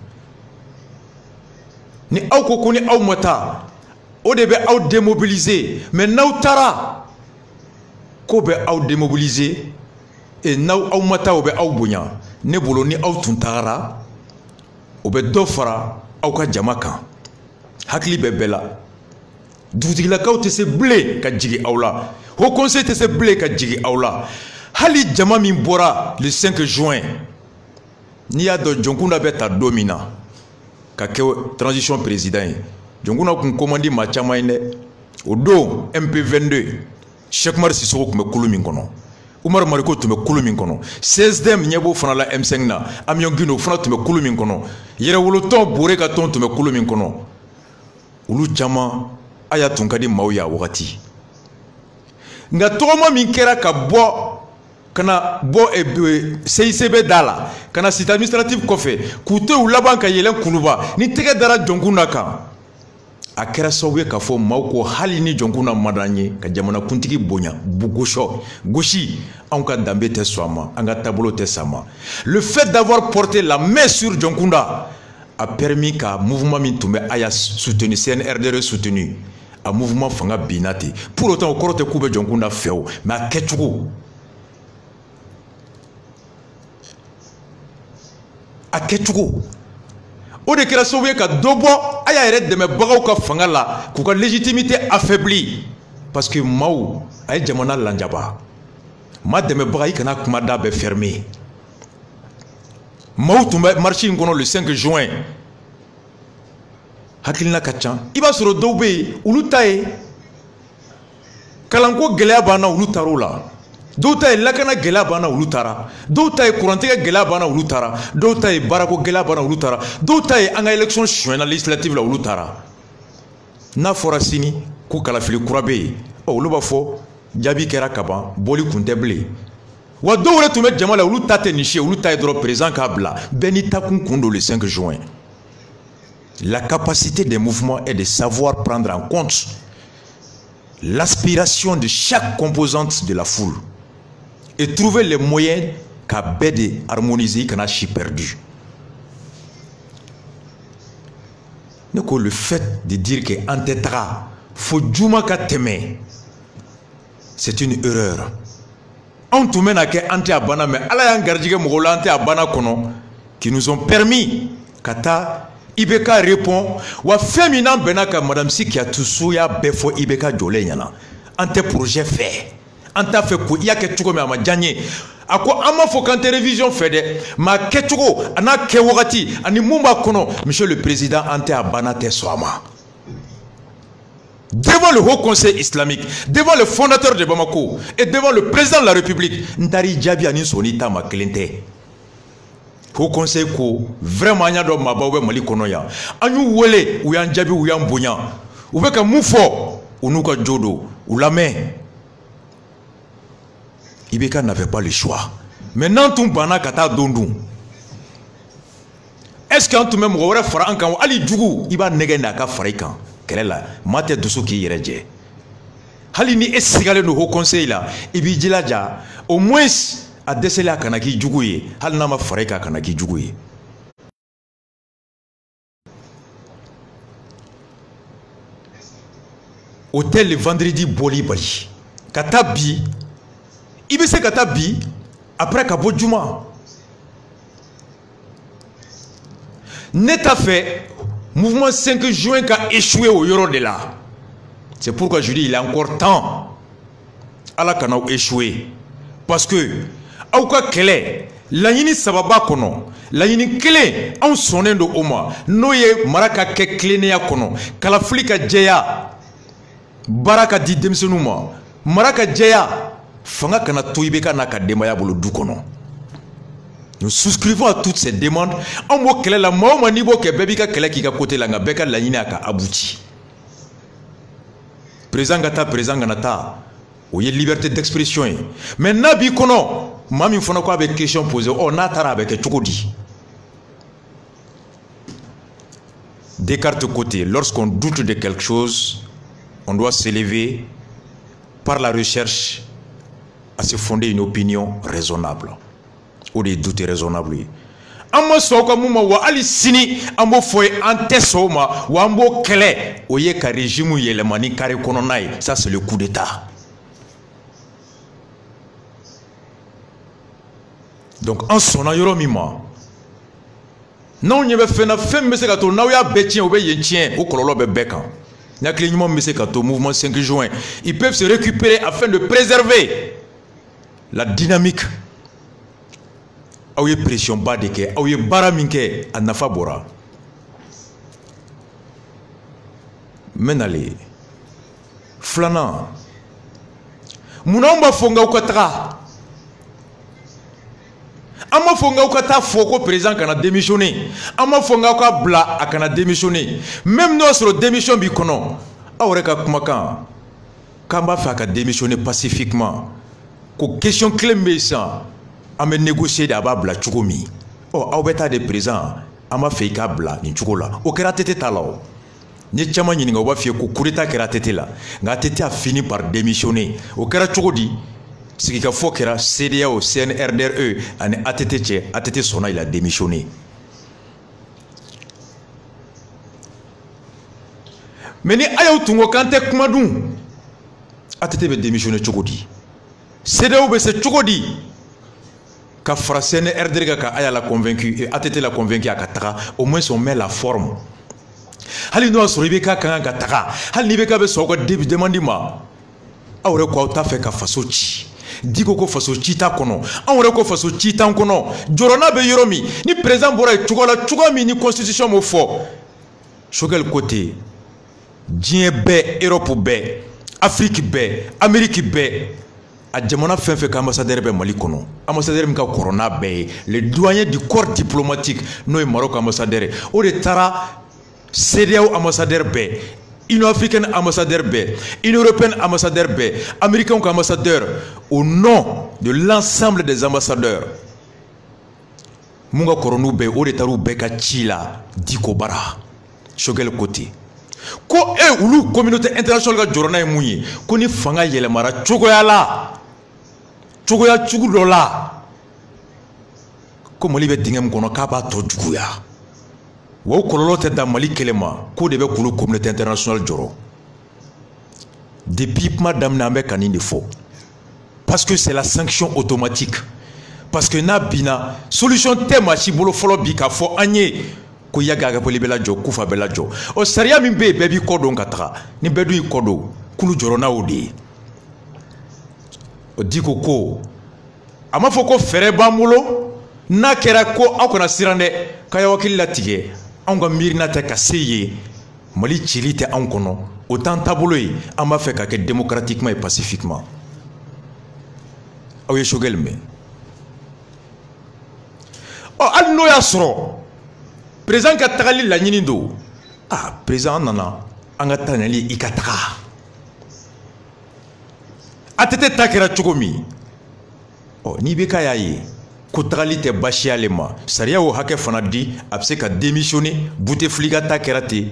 Ni au koko ni au mata. O de be au démobiliser. Mais naou tara. Ko be au démobiliser. Et naou au mata o be au bunya. Ne bolo ni au tuntara. O be dofara. Au ka jamaka. Hakli be bela. Doutigila ka te se blé ka jigi aula. Au conseil te se blé ka jigi aula. Hali jama min bora le 5 juin. Ni a do jonkuna beta domina. Ka ke transition président. Jonkuna kun commandi ma chama ine. O do MP22. Cheikh Mar Sissoko kume kulu min kono. Umar Mariko tume kulu min kono. 16e nyebo fana la M5 na. Amiongino fana tume kulu min kono. Yere woloton bore ka ton tume kulu min kono. Ulu chama aya tunkadi mauya wakati. Nga toma min kera ka bo kana bo CICB dala kana site administratif kofe kute ulaban ka yelen kuluba ni tege dara jonkuna kan a kera sawe ka fo mauko hali ni jonkuna madanye ka jamana kuntigi bonya bugosho goshi an ka dambe te swama an ka tableau te sama. Le fait d'avoir porté la main sur jonkunda a permis qu'un mouvement Mintoumé aya soutenu, CNRD soutenu, un mouvement fanga binati. Pour autant, au corps de Koube Djonkunda féo, mais à Ketchou. À Ketchou. Au décret sauvé qu'à Dobo, aya arrête de me barauka fanga là, qu'à légitimité affaiblie. Parce que Mao, aïe Djamana Landjaba. Ma de me baraï kana kumada be fermé. Mao tumba marché le 5 juin. Hakilina kachan. Iba soro dobe ulu tae. kalanko gɛlɛya b'an na olu taar'o la dɔw ta ye lakana gɛlɛya b'an na olu taara dɔw ta ye kurantigɛ gɛlɛya b'an na olu taara dɔw ta ye baarako gɛlɛya b'an na olu taara dɔw ta ye an ka élection suɲɛna législative la olu taara n'a fɔra sini ko kalafili kura bɛ yen olu b'a fɔ jaabi kɛra kaban bɔli kun tɛ bilen wa dɔw yɛrɛ tun bɛ jama la olu ta tɛ nin si ye olu ta ye dɔrɔn président k'a bila bɛɛ n'i takun kun don le 5 juin. La capacité des mouvements est de savoir prendre en compte l'aspiration de chaque composante de la foule et trouver les moyens qu'à bête harmoniser qu'on a chi perdu. Le fait de dire que Antetra faut Juma Kateme, c'est une erreur. On tout mène à que Ante Abana, mais Alain Gardigue Mogola Ante Abana Kono, qui nous ont permis Kata Ibeka répond wa féminin benaka madame si qui a tout souya befo Ibeka jolé yana. Ante projet fait. Anta fait ko iya ke tuko me ama janye. Ako ama fo kan télévision fait de ma ke tuko ana ke wakati ani mumba kono monsieur le président Ante Abana te soama. Devant le Haut Conseil islamique, devant le fondateur de Bamako et devant le président de la République, Ndari Djabi ani sonita ma klente. Haut Conseil ko vraiment nya do mabawe mali kono ya. Anyu wele ou yan Djabi ou yan bonya. Ou be ka mufo unuka jodo ou la main. Ibeka n'avait pas le choix. Maintenant tout bana kata dondou. Est-ce qu'en tout même wore fara ankan ali djugu iba negenda ka farikan. Kelela mate dusu ki yereje. Hali ni esigale no Haut Conseil là ibi jilaja au moins a déceler à kanaki djugu ye hal na ma fareka kanaki djugu ye. Hôtel le vendredi boli bali. Katabi ibese katabi après kabo juma. N'est-ce fait mouvement 5 juin qui a échoué au Yoro de là. C'est pourquoi je dis il est encore temps à la kana échoué. Parce que Aouka Kele, la yini sababa kono, la yini kele, en sonnen de Oma, noye maraka ke kleneya kono, kalaflika djeya, baraka di demsenuma, maraka djeya, fanga kana toibeka naka demaya bolo du kono. Nous souscrivons à toutes ces demandes. En mot kele la maoma nibo ke bebika kele ki ka côté la nga beka la yini aka abouti. Président gata, président ganata. Il y a liberté d'expression. Mais Nabi Kono, Mami Fonako avec question posée, oh Natara avec Tchokodi. Descartes côté, lorsqu'on doute de quelque chose, on doit s'élever par la recherche à se fonder une opinion raisonnable. Ou des doutes raisonnables. Amo soka muma wa ali sini ambo foye ante soma wa ambo kele oye ka régime yelemani kare kono nai, ça c'est le coup d'état. Donc en son ayoro mima non nyebe fena fem mese kato na ya betien obe yentien o kololo be bekan nya clignement mese kato mouvement 5 juin ils peuvent se récupérer afin de préserver la dynamique aouye pression bas de ke aouye baraminke anafa bora menale flana munamba fonga ukatra Ama fonga ukata foko président kana démissionné. Ama fonga uka bla akana démissionné. Même notre démission bi kono. Aureka kumaka. Kamba fa ka démissionner pacifiquement. Ko question clé mesa ame négocier d'aba bla chukomi. Oh aubeta de président ama fe ka bla ni chukola. O kera tete talao. Ni chama nyini nga wafie ko kureta kera tete la. Nga tete a fini par démissionner. O kera chukodi. Ce qui a fait que la CDAO, CNRDRE, ATT Sona, il a démissionné. Mais ni ayaw tungo kante kumadou. ATT be démissionné chokodi. CDAO be se chokodi. Ka fra CNRDRE ka aya la convaincu et ATT l'a convaincu à Katara, au moins on met la forme. Hali no soribeka kanga Katara. Hali nibeka be soko début demandima. Awre ko ta fe ka fasochi. Diko ko faso chita kono anwore ko faso chita kono jorona be yoromi ni président bora chugola mi ni constitution mo fo chogel côté dien be Europe be Afrique bɛɛ, Amérique bɛɛ, a jamana fɛn fɛn ka ambassadeur bɛ Mali kɔnɔ, ambassadeur min ka corona bɛɛ, le doyen du corps diplomatique n'o ye Maroc ambassadeur, o de taara CEDEAO ambassadeur bɛɛ, Union africaine ambassadeur bɛɛ, Union européenne ambassadeur bɛɛ, américain ka ambassadeur, au nom de l'ensemble des ambassadeurs. Mun ka kɔrɔ n'u bɛɛ, o de taara u bɛɛ ka ci la Diko Bara, Choguel côté. Ko ulu communauté internationale ka jɔrɔ n'a ye mun ye, ko ni fanga yɛlɛmara cogoya la, cogoya jugu dɔ la, ko Mali bɛ dingɛ min kɔnɔ k'a b'a tɔ juguya. Wa o kɔlɔlɔ tɛ dan Mali kɛlɛ ma, k'o de bɛ k'olu communauté internationale jɔrɔ. Depuis kuma daminɛ an bɛ ka nin de fɔ, parce que c'est la sanction automatique, parce que n'a bina solution tɛ maa si bolo fɔlɔ bi k'a fɔ an ye ko Yaga Agapoli bɛ lajɔ, Kufa bɛ lajɔ. O sariya min bɛ yen bɛɛ b'i kɔ don ka taga, ni bɛɛ dun y'i kɔ don, k'ulu jɔrɔ n'a o de ye. O Diko ko a ma fɔ ko fɛɛrɛ b'an bolo, n'a kɛra ko aw kana siran dɛ, k'a y'aw hakili latigɛ, anw ka miirina tɛ ka se yen, Mali cili tɛ anw kɔnɔ, o t'an taabolo ye, an b'a fɛ ka kɛ démocratiquement et pacifiquement. Aw ye Choguel mɛn. Hali n'o y'a sɔrɔ président ka tagali laɲini don, président nana an ka taa nali i ka taga. ATT ta kɛra cogo min, n'i bɛ k'a y'a ye ko tagali tɛ baasi y'ale ma, sariya y'o hakɛ fana di, a bɛ se ka démissionner, Bouteflika ta kɛra ten.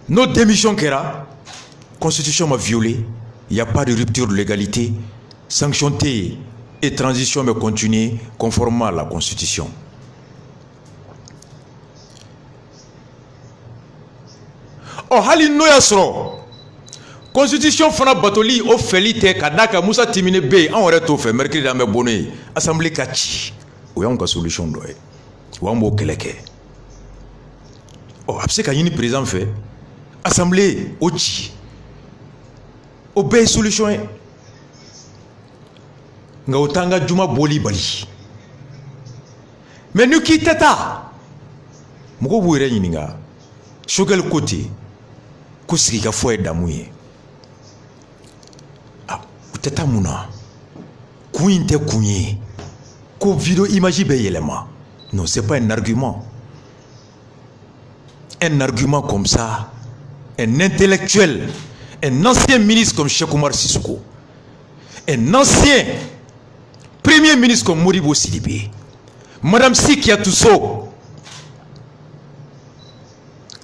N'o démission kɛra, constitution ma violé, il n'y a pas de rupture de légalité, sanction tɛ yen, et transition bɛ continuer conformément à la constitution. Hali n'o y'a sɔrɔ constitution fana batoli o fɛli tɛ ka d'a kan Musa Timine bɛ yen, anw yɛrɛ t'o fɛ, mercredi an bɛ bɔ n'o ye, assemblée ka ci, o y'anw ka solution dɔ ye, wa an b'o kɛlɛ kɛ. A bɛ se ka ɲini président fɛ, assemblée o ci, o bɛɛ ye solution ye. Nka o t'an ka juma boli bali. Mais ni k'i tɛ taa, mɔgɔw b'u yɛrɛ ɲininka, Choguel ko ten, ko sigi ka fɔ ye damu ye. U tɛ taa mun na? Kun in tɛ kun ye, ko vidéo image bɛ yɛlɛma. Non, c'est pas un argument. Un argument comme ça, un intellectuel, un ancien ministre comme Cheikh Oumar Sissoko, un ancien premier ministre comme Modibo Sidibé, Madame Sikiatou Sow,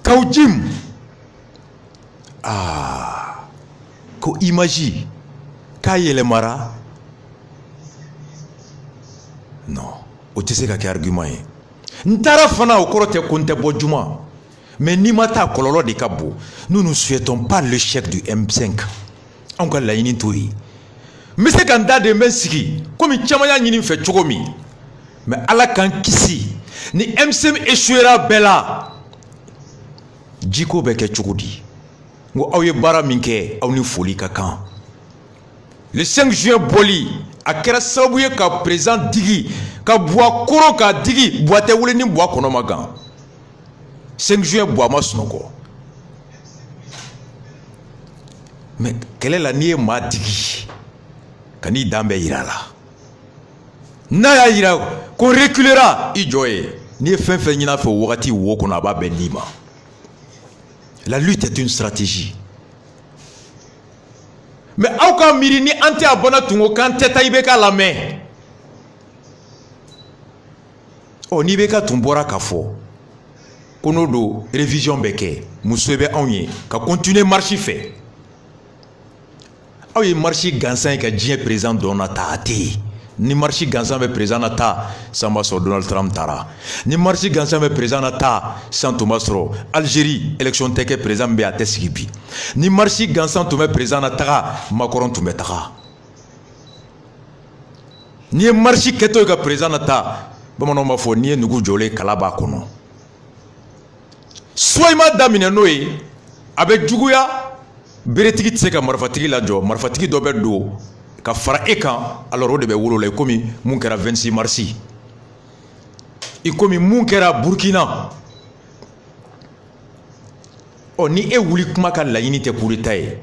Kaoudim, ko imagi k'a yɛlɛmara, non, o tɛ se ka kɛ argument ye. N taara fana o kɔrɔ tɛ ko n tɛ bɔ juma, mais n'i ma taa kɔlɔlɔ de ka bon. Nous ne souhaitons pas l'échec du M5, anw ka laɲini t'o ye. N bɛ se ka n da de n bɛ sigi komi caman y'a ɲini n fɛ cogo min, mais Ala k'an kisi ni M5 échouera bɛɛ la, jiko bɛ kɛ cogo di? N ko aw ye baara min kɛ, aw ni foli ka kan. Le 5 juin boli a kɛra sababu ye ka président digi, ka Buwa koro k'a digi, Buwa tɛ wuli ni Buwa kɔnɔ ma gan. 5 juin Buwa ma sunɔgɔ. Mais kɛlɛ la n'i ye maa digi, ka n'i dan bɛɛ yira la. N'a y'a yira ko reculera, i jɔ ye. N'i ye fɛn fɛn ɲini a fɛ o wagati wo kɔnɔ, a b'a bɛɛ d'i ma. La lutte est une stratégie. Mais aw ka miiri ni an tɛ a bɔnna tun ko k'an tɛ taa IBK lamɛn. Ni IBK tun bɔra k'a fɔ ko n'o don révision bɛ kɛ, muso bɛ anw ye ka continuer marche fɛ. Aw ye marche gansan ye ka diɲɛ président dɔ na ta, a tɛ yen. Ni marche gansan bɛ président na ta, san b'a sɔrɔ Donald Trump taara. Ni marche gansan bɛ président na ta, san tun b'a sɔrɔ Algérie élection tɛ kɛ président bɛ a tɛ sigi bi. Ni marche gansan tun bɛ président na taga, Macron tun bɛ taga. N'i ye marche kɛtɔ ye ka président na ta, bamananw b'a fɔ n'i ye nugu jɔlen kala b'a kɔnɔ. Soit i ma daminɛ n'o ye, a bɛ juguya, beretigi tɛ se ka marifatigi lajɔ, marifatigi dɔ bɛ don ka fara e kan, alors o de bɛ wolo la, i komi mun kɛra 26 mars, i komi mun kɛra Burkina. ɔ ni e wuli kuma ka laɲini tɛ coup d'état ye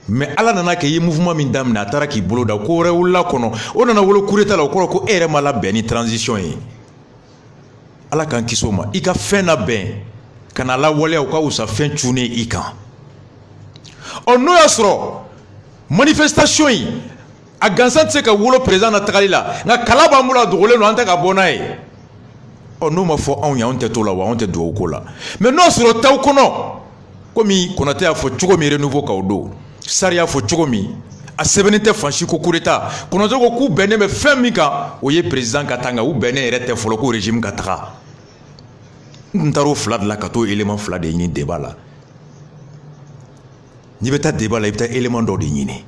mais ala nana kɛ i ye mouvement min daminɛ a taara k'i bolo da ko wɛrɛ wulila kɔnɔ o nana wolo coup d'état la o kɔrɔ ko e yɛrɛ ma labɛn ni transition ye ala k'an kisi o ma i ka fɛn labɛn ka na lawaleya o ka wusa fɛn cunnen i kan ɔ n'o y'a sɔrɔ manifestation in a gansan tɛ se ka wolo président na tagali la nka kala b'an bolo a dogolen don an tɛ ka bɔ n'a ye ɔ n'o ma fɔ anw ye anw tɛ t'o la wa anw tɛ dugawu ko la mais n'o sɔrɔ t'aw kɔnɔ komi Konate y'a fɔ cogo min renouveau k'aw don Sari y'a fɔ cogo min a sɛbɛnnen tɛ fan si ko coup d'état Konate ko k'u bɛnnen bɛ fɛn min kan o ye président ka taa nka u bɛnnen yɛrɛ tɛ fɔlɔ ko régime ka taga n tun taara o fila de la ka t'o élément fila de ɲini débat la n'i bɛ taa débat la i bɛ taa élément dɔ de ɲini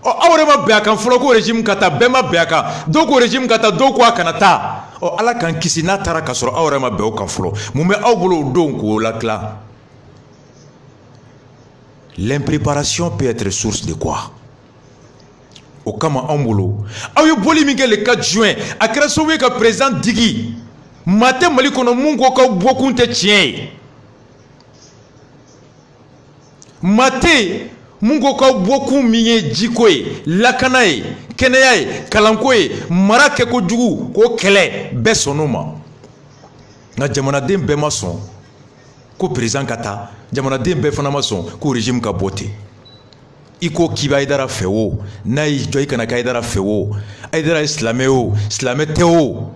ɔ aw yɛrɛ ma bɛn a kan fɔlɔ ko régime ka taa bɛɛ ma bɛn a kan dɔw ko régime ka taa dɔw ko a kana taa ɔ ala k'an kisi n'a taara ka sɔrɔ aw yɛrɛ ma bɛn o kan fɔlɔ mun bɛ aw bolo o don k'o latila l'impréparation peut être source de quoi o kama anw bolo aw ye boli min kɛ le 4 juin a kɛra sababu ye ka président digi maa tɛ Mali kɔnɔ mun ko k'aw bɔkun tɛ tiɲɛ ye maa tɛ mun ko k'aw bɔkun min ye jiko ye lakana ye kɛnɛya ye kalanko ye mara kɛkojugu k'o kɛlɛ bɛɛ sɔnn'o ma nka jamanaden bɛɛ ma sɔn ko président ka taa jamanaden bɛɛ fana ma sɔn ko régime ka bɔ ten i ko k'i bɛ Hayidara fɛ o n'a y'i jɔ i kana kɛ Hayidara fɛ o Hayidara ye silamɛ o silamɛ tɛ o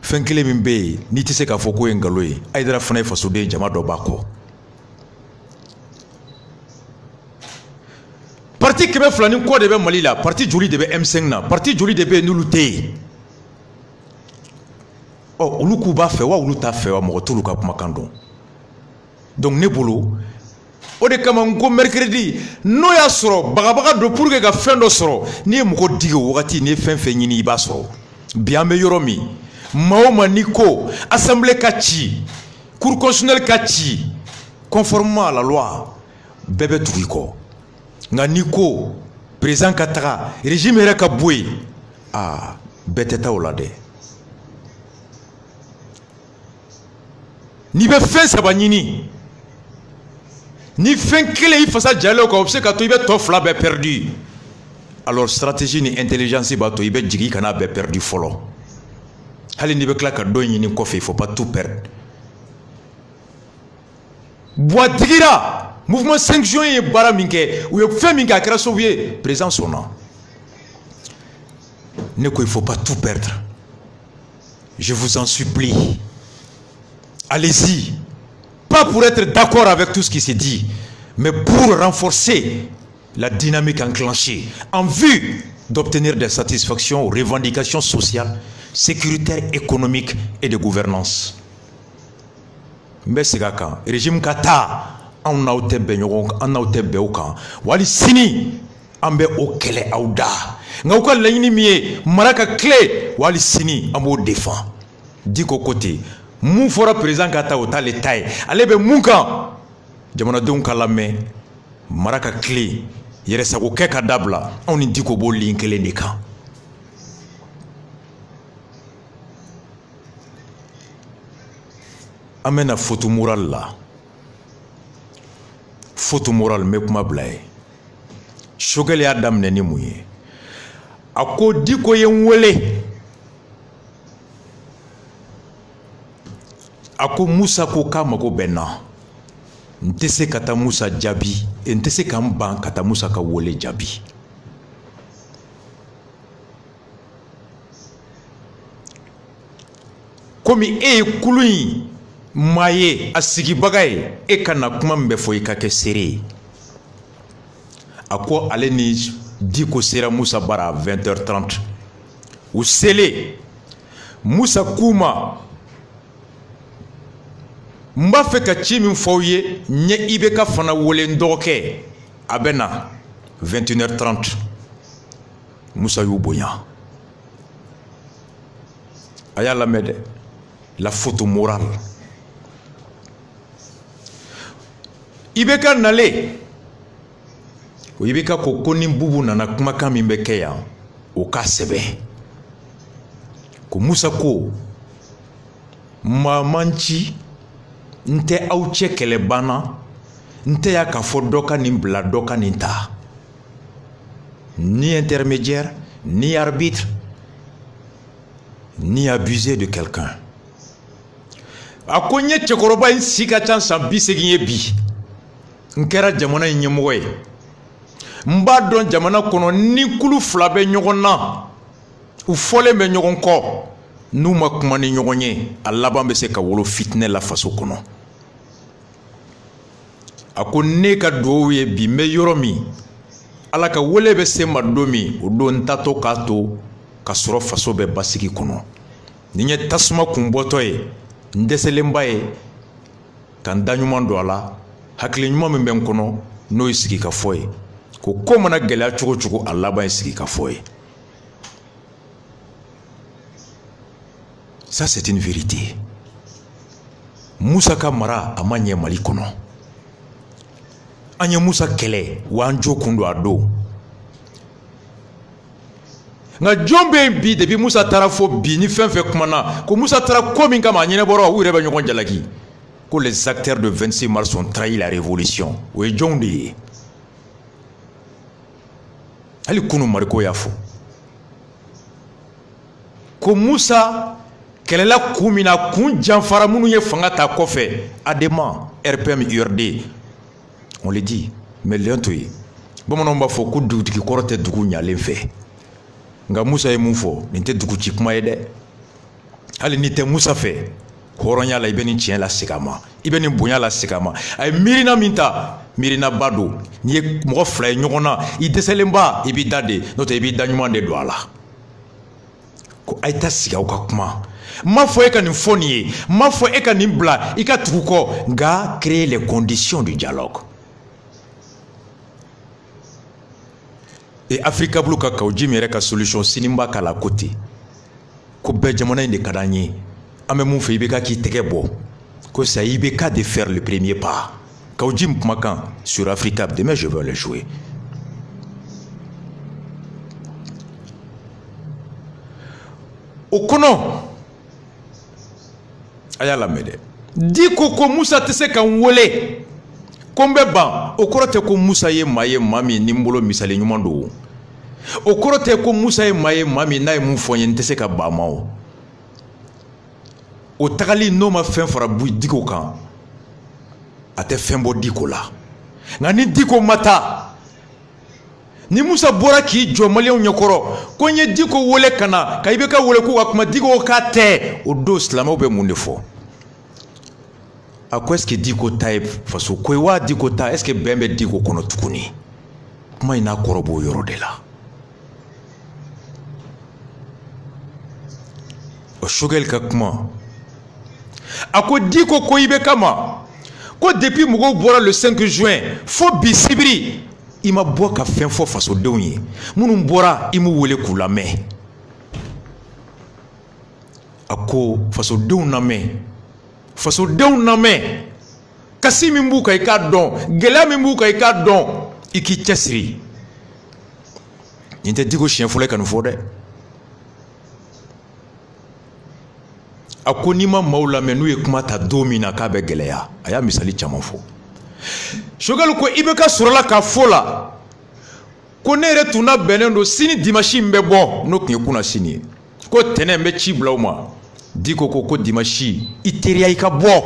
fɛn kelen min bɛ yen n'i tɛ se k'a fɔ k'o ye nkalon ye Hayidara fana ye fasoden jama dɔ b'a kɔ parti 200 ni kɔ de bɛ Mali la parti joli de bɛ M5 na parti joli de bɛ yen n'olu tɛ yen ɔ olu k'u b'a fɛ wa olu t'a fɛ wa mɔgɔ t'olu ka kumakan dɔn donc ne bolo o de kama n ko mercredi n'o y'a sɔrɔ bagabaga don pour que ka fɛn dɔ sɔrɔ n'i ye mɔgɔ digi o wagati n'i ye fɛn fɛn ɲini i b'a sɔrɔ bi an bɛ yɔrɔ min maa o maa n'i ko assemblée ka ci cour constitutionnelle ka ci conformément à la loi bɛɛ bɛ tugu i kɔ nka n'i ko président ka taga régime yɛrɛ ka bɔ yen bɛɛ tɛ taa o la dɛ n'i bɛ fɛn saba ɲini ni fɛn kelen i fasa jalen o kan o bɛ se ka to i bɛ tɔ fila bɛɛ perdu alors stratégie ni intelligence b'a to i bɛ jigin i kana bɛɛ perdu fɔlɔ hali n'i bɛ tila ka dɔ ɲini kɔfɛ il faut pas tout perdre Buwa digira mouvement 5 juin ye baara min kɛ u ye fɛn min kɛ a kɛra sababu ye président sɔnna ne ko il faut pas tout perdre je vous en supplie allez-y pas pour être d'accord avec tout ce qui s'est dit mais pour renforcer la dynamique enclenchée en vue d'obtenir des satisfactions aux revendications sociales, sécuritaires, économiques et de gouvernance. Mais c'est quand régime kata an n'aw tɛ bɛn ɲɔgɔn kan an n'aw tɛ bɛn o kan wali sini an bɛ o kɛlɛ aw da nka u ka laɲini min ye mara ka tile wali sini an b'o défend Diko côté mun fɔra président ka taa o t'ale ta ye ale bɛ mun kan jamanadenw ka lamɛn mara ka tile yɛrɛsago kɛ ka dabila anw ni Diko b'o ligne kelen de kan. An bɛna faute morale la faute morale n bɛ kuma bila ye Choguel y'a daminɛ ni mun ye a ko Diko ye n wele a ko Musa ko k'a mago bɛ n na n tɛ se ka taa Musa jaabi n tɛ se ka n ban ka taa Musa ka wele jaabi komi e ye kulu in maa ye a sigibaga ye e ka na kuma min bɛ fɔ i ka kɛ seere ye a ko ale ni Diko sera Musa bara 20h30 u selen Musa k'u ma n b'a fɛ ka ci min fɔ aw ye ɲɛ i bɛ ka fana wele n dɔgɔkɛ a bɛ na 21h30 Musa y'u bonya a y'a lamɛn dɛ la faute morale i bɛ ka nale o i bɛ ka ko ni Bubu nana kumakan min bɛ kɛ yan o k'a sɛbɛn ko Musa ko maa man ci nte aw cɛ kɛlɛ banna nte y'a ka fɔ dɔ ka nin bila dɔ ka nin ta ni intermédiaire ni arbitre ni abuser de quelqu'un a ko n ye cɛkɔrɔba in si ka ca san 80 ye bi n kɛra jamana in ɲɛmɔgɔ ye n b'a dɔn jamana kɔnɔ ni kulu fila bɛ ɲɔgɔn na u fɔlen bɛ ɲɔgɔn kɔ n'u ma kuma ni ɲɔgɔn ye a laban bɛ se ka wolo fitinɛ la faso kɔnɔ a ko ne ka duwawu ye bi n bɛ yɔrɔ min ala ka wele bɛ se n ma don min o don n tatɔ k'a to ka sɔrɔ faso bɛ basigi kɔnɔ ni n ye tasuma kun bɔtɔ ye n dɛsɛlenba ye ka n da ɲuman don a la hakili ɲuman min bɛ n kɔnɔ n'o ye sigi ka fɔ ye ko mana gɛlɛya cogo cogo a laban ye sigi ka fɔ ye. Ça c'est une vérité. Musa ka mara a ma ɲɛ Mali kɔnɔ. An ye Musa kɛlɛ wa an jo kun don a don. Nka jɔn bɛ yen bi depuis Musa taara fɔ bi ni fɛn fɛn kumana ko Musa taara ko min kama a ɲɛnabɔra u yɛrɛ bɛ ɲɔgɔn jalaki ko les acteurs de 26 mars ont trahi la révolution. O ye jɔnw de ye. Hali kunu Mariko y'a fɔ ko Musa kɛlɛla kun min na kun janfara minnu ye fanga ta kɔfɛ ADEMA RPM URD on le dit mais lɛn to ye bamananw b'a fɔ ko dugutigi kɔrɔ tɛ dugu ɲalen fɛ nka Musa ye mun fɔ nin tɛ dugu ci kuma ye dɛ hali ni tɛ Musa fɛ hɔrɔnya la i bɛ nin tiɲɛ la segin a ma i bɛ nin bonya la segin a ma a ye miirina min ta miirinaba don n'i ye mɔgɔ fila ye ɲɔgɔn na i dɛsɛlenba i b'i da de n'o tɛ i b'i da ɲuman de don a la ko a ye taa sigi aw ka kuma n m'a fɔ e ka nin fɔ nin ye n m'a fɔ e ka nin bila i ka tugu kɔ nka créer les conditions du dialogue et Africa Blue ka Kawji min yɛrɛ ka solution sini n b'a k'a la ko ten ko bɛɛ jamana in de ka d'an ye an bɛ mun fɛ i bɛ ka k'i tɛgɛ bɔ ko c'est à IBK de faire le premier pas Kawji kumakan sur Africa demain je vais le jouer. O kɔnɔ a y'a lamɛn dɛ di ko Musa tɛ se ka n wele ko n bɛ ban o kɔrɔ tɛ ko Musa ye maa min ni n bolo misali ɲuman don o kɔrɔ tɛ ko Musa ye maa min n'a ye mun fɔ n ye n tɛ se ka ban a ma o tagali n'o ma fɛn fara Diko kan a tɛ fɛn bɔ Diko la nka ni Diko ma taa ni Musa bɔra k'i jɔ maliyɛnw ɲɛkɔrɔ ko n ye Diko wele ka na ka IBK wele k'u ka kuma Diko k'a tɛ o don silamɛw bɛ mun de fɔ a ko est-ce que Diko ta ye faso ko ye wa Diko ta est-ce que bɛn bɛ Diko kɔnɔ tuguni kuma in n'a kɔrɔ b'o yɔrɔ de la o Choguel ka kuma a ko Diko ko IBK ma ko depuis mɔgɔw bɔra le 5 juin fo bi sibiri i ma bɔ ka fɛn fɔ fasodenw ye minnu bɔra i m'u wele k'u lamɛn a ko fasodenw lamɛn kasi min b'u kan i k'a dɔn gɛlɛya min b'u kan i k'a dɔn i k'i cɛsiri nin tɛ Diko siɲɛ fɔlɔ ye ka nin fɔ dɛ a ko n'i ma maaw lamɛn n'u ye kuma ta don min na k'a bɛ gɛlɛya a y'a misali caman fɔ Choguel ko IBK sɔrɔla ka fɔ la ko ne yɛrɛ tun labɛnnen don sini dimanche in bɛ bɔ n'o tun ye kunna sini ye ko tɛnɛ n bɛ ci bila u ma Diko ko dimanche i teriya i ka bɔ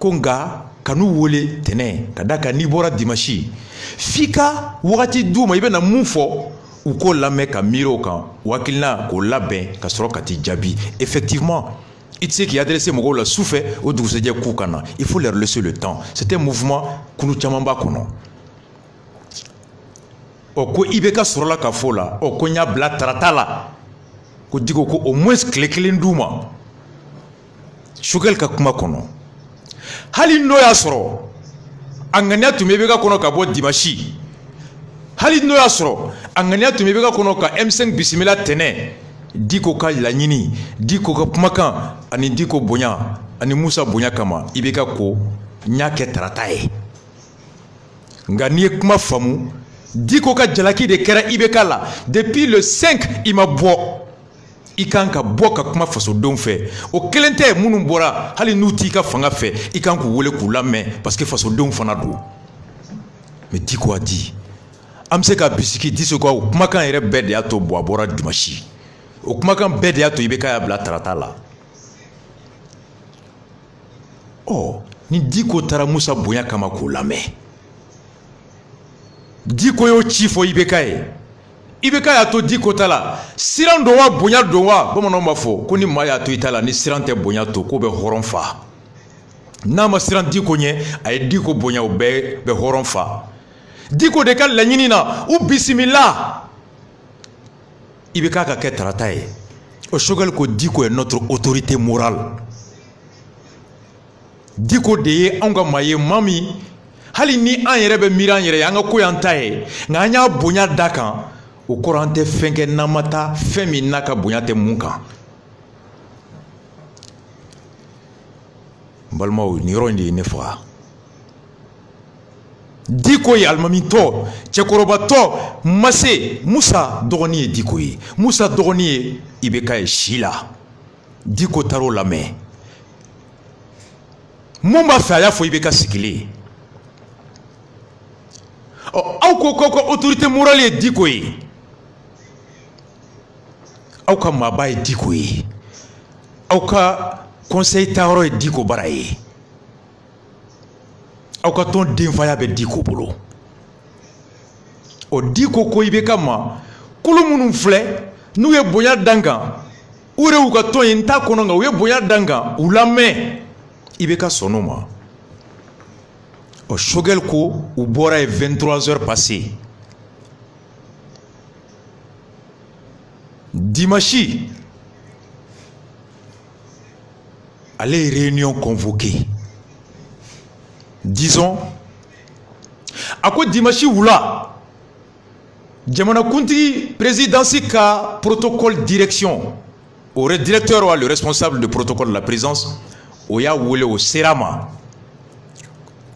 ko nka kan'u wele tɛnɛ ka da kan n'i bɔra dimanche f'i ka wagati d'u ma i bɛ na mun fɔ u k'o lamɛn ka miiri o kan u hakilina k'o labɛn ka sɔrɔ ka t'i jaabi effectivement i tɛ se k'i adresser mɔgɔw la sufɛ o dugusɛjɛ k'u ka na il faut leur laisser le temps c'était un mouvement kulu caman b'a kɔnɔ ko IBK sɔrɔla ka fɔ la ko n y'a bila tarata la ko Diko ko au moins tile kelen d'u ma Choguel ka kuma kɔnɔ hali n'o y'a sɔrɔ a ŋaniya tun bɛ IBK kɔnɔ ka bɔ dimanche hali n'o y'a sɔrɔ a ŋaniya tun bɛ IBK kɔnɔ ka M5 bisimila tɛnɛ Diko ka laɲini Diko ka kumakan ani Diko bonya ani Musa bonya kama IBK ko n y'a kɛ tarata ye nka n'i ye kuma faamu Diko ka jalaki de kɛra IBK la depuis le 5 i ma bɔ i kan ka bɔ ka kuma fasodenw fɛ o kelen tɛ minnu bɔra hali n'u t'i ka fanga fɛ i kan k'u wele k'u lamɛn parce que fasodenw fana don mais Diko a dit an bɛ se ka bisiki Diko o kumakan yɛrɛ bɛɛ de y'a to a bɔra dimanche o kumakan bɛɛ de y'a to IBK y'a bila tarata la ni Diko taara Musa bonya kama k'o lamɛn Diko y'o ci fɔ IBK ye IBK y'a to Diko ta la siran don wa bonya don wa bamananw b'a fɔ ko ni maa y'a to i ta la ni siran tɛ bonya to k'o bɛ hɔrɔn fa n'a ma siran Diko ɲɛ a ye Diko bonya o bɛɛ bɛ hɔrɔn fa Diko de ka laɲini na u bisimila IBK ka kɛ tarata ye o Choguel ko Diko est notre autorité morale Diko de ye anw ka maa ye maa min hali ni an yɛrɛ bɛ miiri an yɛrɛ ye an ka ko y'an ta ye nka an y'a bonya da kan o kɔrɔ an tɛ fɛn kɛ n'an ma taa fɛn min n'a ka bonya tɛ mun kan n balimaw nin yɔrɔ in de ye ne faga Diko ye alimamitɔ cɛkɔrɔbatɔ ma se Musa dɔgɔnin ye Diko ye Musa dɔgɔnin ye IBK ye si la Diko taara o lamɛn mun b'a fɛ a y'a fɔ IBK sigilen aw ko k'aw ka autorité morale ye Diko ye aw ka maaba ye Diko ye aw ka conseil taayɔrɔ ye Diko bara ye aw ka tɔn denfaya bɛ Diko bolo Diko ko IBK ma kulu minnu filɛ n'u ye bonya dan kan u yɛrɛ y'u ka tɔn ye n t'a kɔnɔ nka u ye bonya dan kan u lamɛn IBK sɔnn'o ma Choguel ko u bɔra ye 23 heures passées dimanche ale ye réunion convoquée disons a ko dimanche wula jamanakuntigi présidence ka protocole direction au directeur ou le responsable de protocole de la présidence o y'a wele o sera ma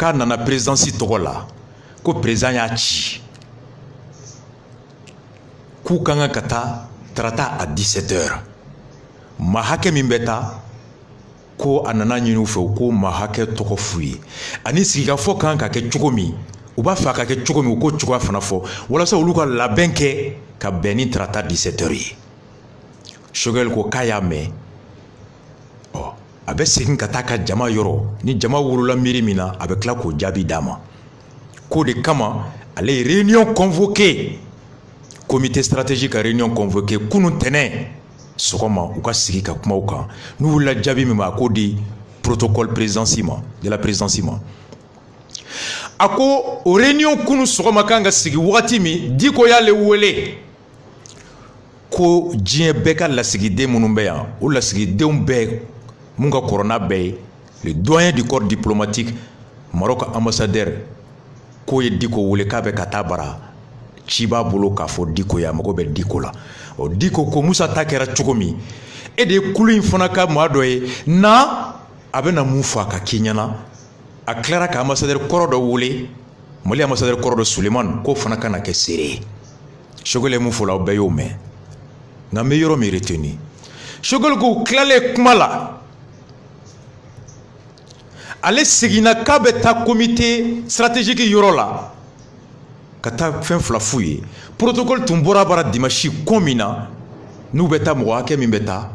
k'a nana présidence tɔgɔ la ko président y'a ci k'u ka kan ka taa tarata à 17 heures maa hakɛ min bɛ taa ko a nana ɲini u fɛ u ko maa hakɛ tɔgɔ f'u ye ani sigikafɔ kan ka kɛ cogo min u b'a fɛ a ka kɛ cogo min u k'o cogoya fana fɔ walasa olu ka labɛn kɛ ka bɛn ni tarata 17 heures ye Choguel ko k'a y'a mɛn a bɛ segin ka taa ka jama yɔrɔ ni jama wolola miiri min na a bɛ tila k'o jaabi d'a ma k'o de kama ale ye réunion convoquée comité stratégique ka réunion convoquée kunun tɛnɛn sɔgɔma u ka sigi ka kuma u kan n'u wulila jaabi min ma a k'o di protocole présidence ma de la présidence ma a ko o réunion kunun sɔgɔma kan ka sigi wagati min Diko y'ale wele ko diɲɛ bɛɛ ka lasigiden minnu bɛ yan o lasigidenw bɛɛ mun ka kɔrɔna bɛɛ ye le doyen du corps diplomatique Maroc ambassadeur k'o ye Diko wele k'a bɛ ka taa bara ci b'a bolo k'a fɔ Diko ye a mago bɛ Diko la Diko ko Musa ta kɛra cogo min e de ye kulu in fana ka maa dɔ ye na a bɛ na mun fɔ a ka k'i ɲɛna a tilara ka ambassadeur kɔrɔ dɔ wele Mali ambassadeur kɔrɔ dɔ Sulemani k'o fana ka na kɛ seere ye Choguel ye mun fɔ la aw bɛɛ y'o mɛn nka n bɛ yɔrɔ min retenir Choguel ko u tilalen kuma la ale seginna k'a bɛ taa comité stratégique yɔrɔ la ka taa fɛn fila f'u ye protocole tun bɔra bara dimanche ko min na n'u bɛ taa mɔgɔ hakɛ min bɛ taa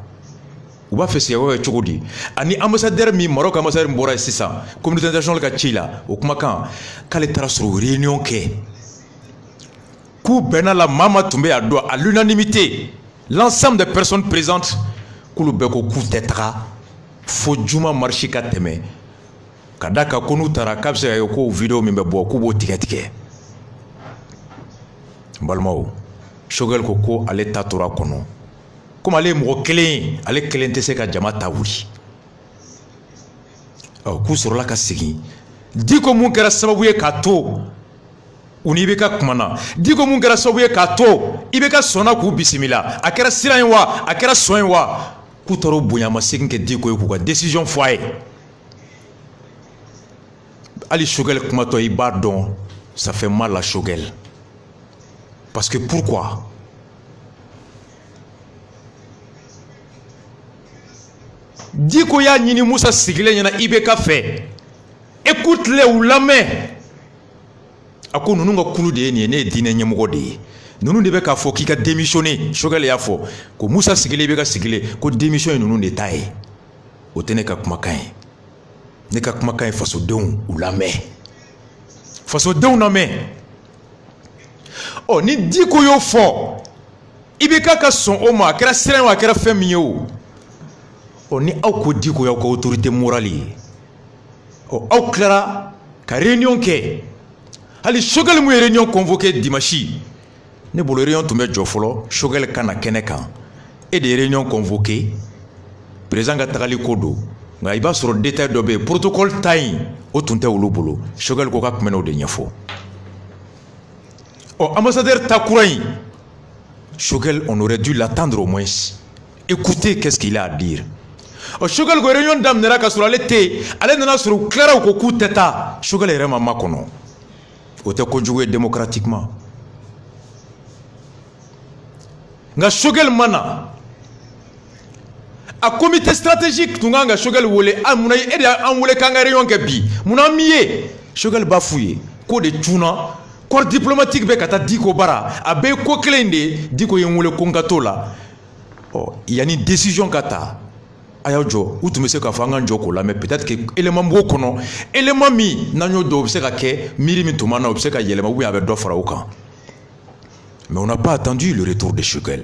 u b'a fɛ sigikafɔ kɛ cogo di ani ambassadeur min Maroc ambassadeur min bɔra yen sisan communauté internationale ka ci la o kumakan k'ale taara sɔrɔ réunion kɛ k'u bɛnna la maa ma tun bɛ yan dɔn à l'unanimité l'ensemble des personnes présentes k'olu bɛɛ ko k'u tɛ taga fo juma marche ka tɛmɛ ka da kan ko n'u taara k'a bɛ se ka kɛ ko vidéo min bɛ bɔ k'u b'o tigɛ tigɛ n balimaw Choguel ko ale ta tora kɔnɔ komi ale ye mɔgɔ kelen ye ale kelen tɛ se ka jama ta wuli k'u sɔrɔla ka segin Diko mun kɛra sababu ye k'a to u ni IBK kumana Diko mun kɛra sababu ye k'a to IBK sɔnna k'u bisimila a kɛra siran ye wa a kɛra sɔn ye wa k'u taara o bonyamasegin kɛ Diko ye k'u ka décision fɔ a ye ali Choguel kumatɔ i b'a dɔn ça fait mal à Choguel parce que pourquoi Diko ya ɲini Musa sigilen ɲɛna IBK fɛ. Écoute-les ou lamɛn. A ko ninnu ka kulu de ye nin ye, ne ye diinɛ ɲɛmɔgɔ de ye. Ninnu de bɛ k'a fɔ k'i ka démissionner. Choguel y'a fɔ ko Musa sigilen IBK sigilen ko démission ye ninnu de ta ye. O tɛ ne ka kumakan ye. Ne ka kumakan ye fasodenw u lamɛn. Fasodenw lamɛn. Ɔ ni Diko y'o fɔ IBK ka sɔn o ma a kɛra siran o a kɛra fɛn min ye o. Ɔ ni aw ko Diko y'aw ka autorité morale ye. Ɔ aw tilara ka réunion kɛ. Hali Choguel mu ye réunion convoqué dimanche. Ne bolo réunion tun bɛ jɔ fɔlɔ Choguel ka na kɛnɛ kan. E de ye réunion convoqué. Président ka tagali ko don. Nka i b'a sɔrɔ détail dɔ bɛ yen protocole ta in o tun tɛ olu bolo. Choguel ko ka tun bɛ n'o de ɲɛfɔ. Ɔ ambassadeur ta kura in Choguel, on aurait dû l'attendre au moins. Écoutez qu'est-ce qu'il a à dire. Ɔ Choguel ko réunion daminɛra ka sɔrɔ ale tɛ yen. Ale nana sɔrɔ u tilara u ko k'u tɛ taa. Choguel yɛrɛ ma makɔnɔ. O tɛ kojugu ye démocratiquement. Nka Choguel ma na. A comité stratégique tun kan ka Choguel wele. Munna e de y'an wele k'an ka réunion kɛ bi. Munna min ye Choguel b'a f'u ye k'o de cunna. Corps diplomatique bɛ ka taa Diko bara. A bɛɛ ye ko kelen de ye. Diko ye n wele ko n ka t'o la. Ɔ yanni décision ka ta. A y'aw jɔ u tun bɛ se k'a fɔ an k'an jɔ k'o lamɛn peut-être que élément b'o kɔnɔ élément min n'an y'o dɔn o bɛ se ka kɛ miiri min tun b'an na o bɛ se ka yɛlɛma ou bien a bɛ dɔ fara o kan. Mais on n'a pas attendu le retour de Choguel.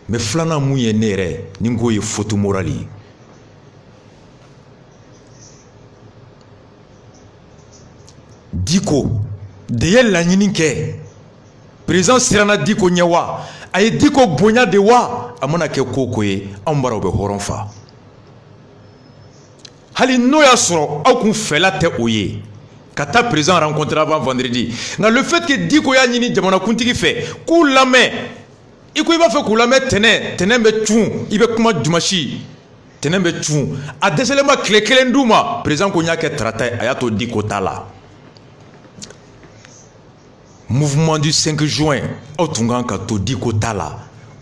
Mais filanan mun ye ne yɛrɛ ni n ko ye faute morale ye. Diko de ye laɲini kɛ président siranna Diko ɲɛ wa a ye Diko bonya de wa a mana kɛ ko o ko ye anw bara o bɛ hɔrɔn fa. Hali n'o y'a sɔrɔ aw kun fɛla tɛ o ye ka taa président rencontrer avant vendredi nka le fait que Diko y'a ɲini jamanakuntigi fɛ k'u lamɛn i ko i b'a fɛ k'u lamɛn tɛnɛn bɛ cun i bɛ kuma dimanche tɛnɛn bɛ cun a dɛsɛlen ma tile kelen d'u ma président ko n y'a kɛ tarata ye a y'a to Diko ta la. Mouvement du 5 juin aw tun kan ka to Diko ta la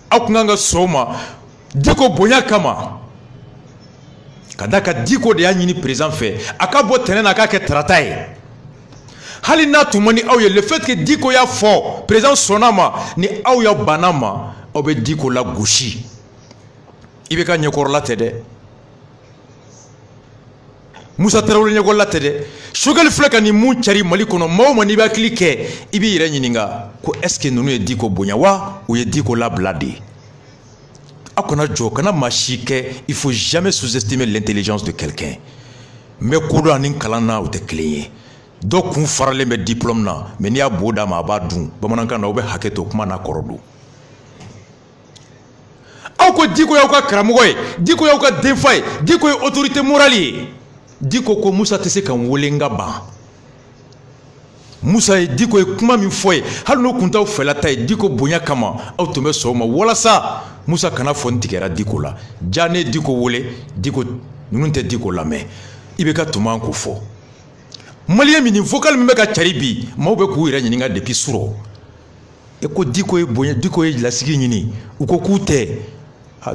aw tun kan ka sɔn o ma Diko bonya kama ka da ka Diko de y'a ɲini président fɛ a ka bɔ tɛnɛn na a k'a kɛ tarata ye. Hali n'a tun man di aw ye le fait que Diko y'a fɔ président sɔnna ma ni aw y'aw banna ma aw bɛ Diko la gosi i bɛ ka ɲɛkɔrɔla tɛ dɛ Musa Tarawele ɲɛkɔrɔla tɛ dɛ Choguel filɛ ka nin mun cari Mali kɔnɔ maa o maa n'i bɛ hakili kɛ i b'i yɛrɛ ɲininka ko est-ce que ninnu ye Diko bonya wa u ye Diko labila de aw kana jɔ kana maa si kɛ il faut jamais sous-estimer l'intelligence de quelqu'un mais kodɔn ani kalan na o tɛ kelen ye. Dɔw kun faralen bɛ diplôme na mais n'i y'a bo d'a ma a b'a dun bamanankan na o bɛ hakɛ to kuma n'a kɔrɔ don. Aw ko Diko y'aw ka karamɔgɔ ye Diko y'aw ka denfa ye Diko ye autorité morale ye Diko ko Musa tɛ se ka n wele n ka ban. Musa ye Diko ye kuma min fɔ ye hali n'o kun t'aw fɛla ta ye Diko bonya kama aw tun bɛ sɔn o ma walasa Musa kana fɔ n tigɛra Diko la ja ne ye Diko wele Diko ninnu tɛ Diko lamɛn i bɛ ka tun man k'o fɔ. Malien min vocal min bɛ ka cari bi maaw bɛ k'u yɛrɛ ɲininka depuis surɔ e ko Diko ye bonya Diko ye lasigi ɲini u ko k'u tɛ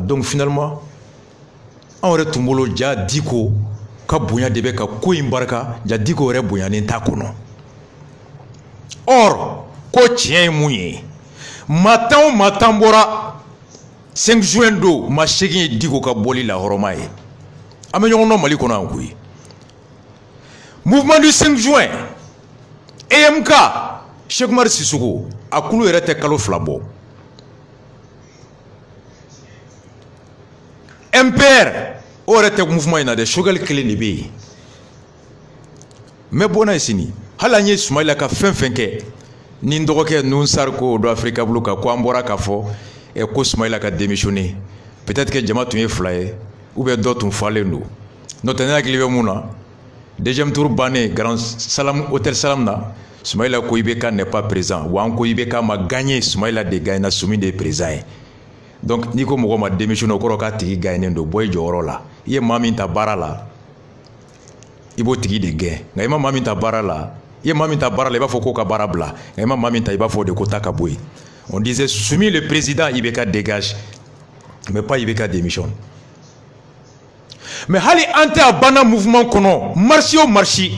donc finalement anw yɛrɛ tun bolo ja Diko ka bonya de bɛ ka ko in barika ja Diko yɛrɛ bonyanen t'a kɔnɔ. Or ko tiɲɛ ye mun ye maa tan o maa tan bɔra 5 juin don maa 8 ye Diko ka bɔli la hɔrɔma ye an bɛ ɲɔgɔn dɔn Mali kɔnɔ yan koyi. Mouvement du 5 juin EMK Cheikh Oumar Sissoko a kulu yɛrɛ tɛ kalo 2 bɔ. MPR o yɛrɛ tɛ mouvement in na dɛ Choguel kelen de bɛ yen. N bɛ bɔ n'a ye sini hali an ye Sumayila ka fɛn fɛn kɛ ni n dɔgɔkɛ Nunsar ko do Africa Blue kan ko an bɔra k'a fɔ ko Sumayila ka démissionner peut-être que jama tun ye 2 ye ou bien dɔ tun falen don n'o tɛ ne hakili bɛ mun na. Deuxième tour bannen Grand Salam Hôtel Salam na Sumayila ko IBK n'est pas présent wa an ko IBK ma gagné Sumayila de gagné na Sumi de présent ye donc n'i ko mɔgɔ ma démissionner o kɔrɔ k'a tigi gagné don bɔ i jɔyɔrɔ la i ye maa min ta baara la i b'o tigi de gɛn nka i ma maa min ta baara la i ye maa min ta baara la i b'a fɔ k'o ka baara bila nka i ma maa min ta i b'a fɔ de ko ta ka bɔ yen on disait Sumi le président IBK dégage mais pas IBK démissionne mais hali ante abana mouvement kono marchi au marchi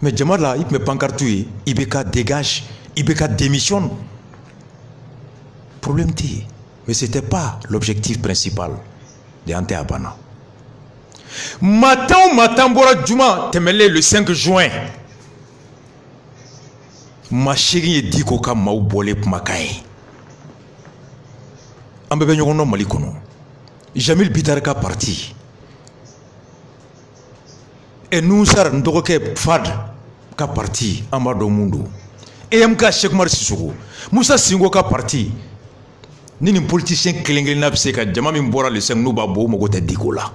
mais jamala il me pancarte Ibeka dégage, Ibeka démissionne. Problème t mais c'était pas l'objectif principal de ante abana. Matin bora juma temele le 5 juin. Ma chérie dit ko ka mau bolé makai. Ambebe nyono mali kono. Jamil Bitarka parti. Et nous sar ndoke fad ka parti amado mundo. Et MK Cheikh Oumar Sissoko. Moussa Singo ka parti. Ni politicien kelengel na pseka jama min bora le 5 nuba bo mo gote dikola.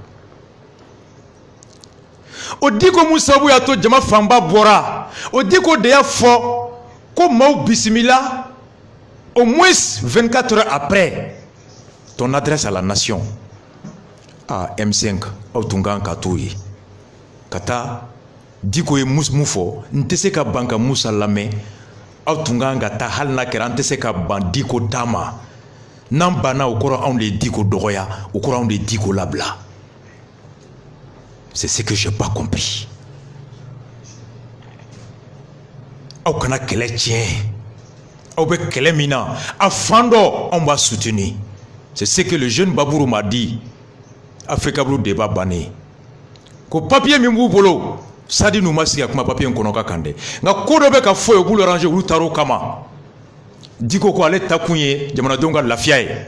O diko Moussa bu ya to jama famba bora. O diko de ya fo ko mau bismillah au moins 24 heures après ton adresse à la nation. Ah, M5, Autungan Katoui. Kata, diko e moufo, ntese ka banka Moussa Lame, Autungan Gata Halna Kerantese ka bandiko Dama. Nambana au courant on les diko Doroya, au courant on les diko Labla. C'est ce que je n'ai pas compris. Au kana kele tien, au be kele mina, à Fando on va soutenir. C'est ce que le jeune Babourou m'a dit. Africa Blue débat bané. Ko papier mimbu bolo, sadi nous masi akuma papier nkonoka kande. Nga kodo be ka foyo bulu ranger ulu taro kama. Diko ko ale takunye jamana donga lafiaye.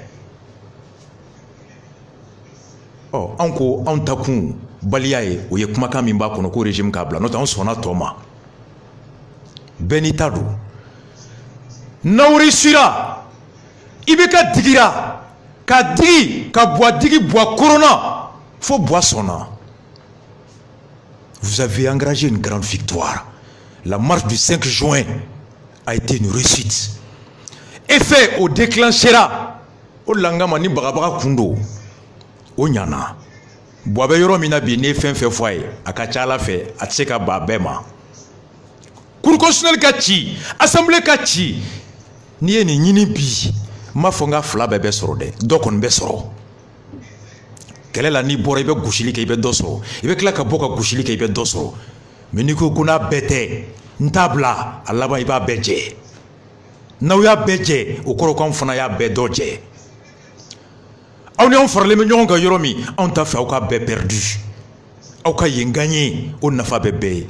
Oh, anko an takun baliaye o ye kuma kan min ba kono ko régime kabla nota on sona toma. Benitado. Nauri sira. Ibeka digira. Ka digi, ka bois digi, bois corona. Faut boire son nom. Vous avez engagé une grande victoire. La marche du 5 juin a été une réussite. Effet au déclenchera. Au langamani barabara kundo. Au nyana. Boabe yoro mina bine fin fait foye. Akachala fait. Atseka babema. Cour constitutionnel kachi. Assemblée kachi. Niye ni nini bi. Ma fonga fla bebe soro de donc on be soro kele la ni bora ibe gushili ke ibe dosoro ibe kla ka boka gushili ke ibe dosoro mais ni ko kuna bete ntabla alaba iba beje na ya beje okoro kon fona ya be doje on on farle me nyonga yoromi on ta fait ka be perdu au ka yenganye on na fa bebe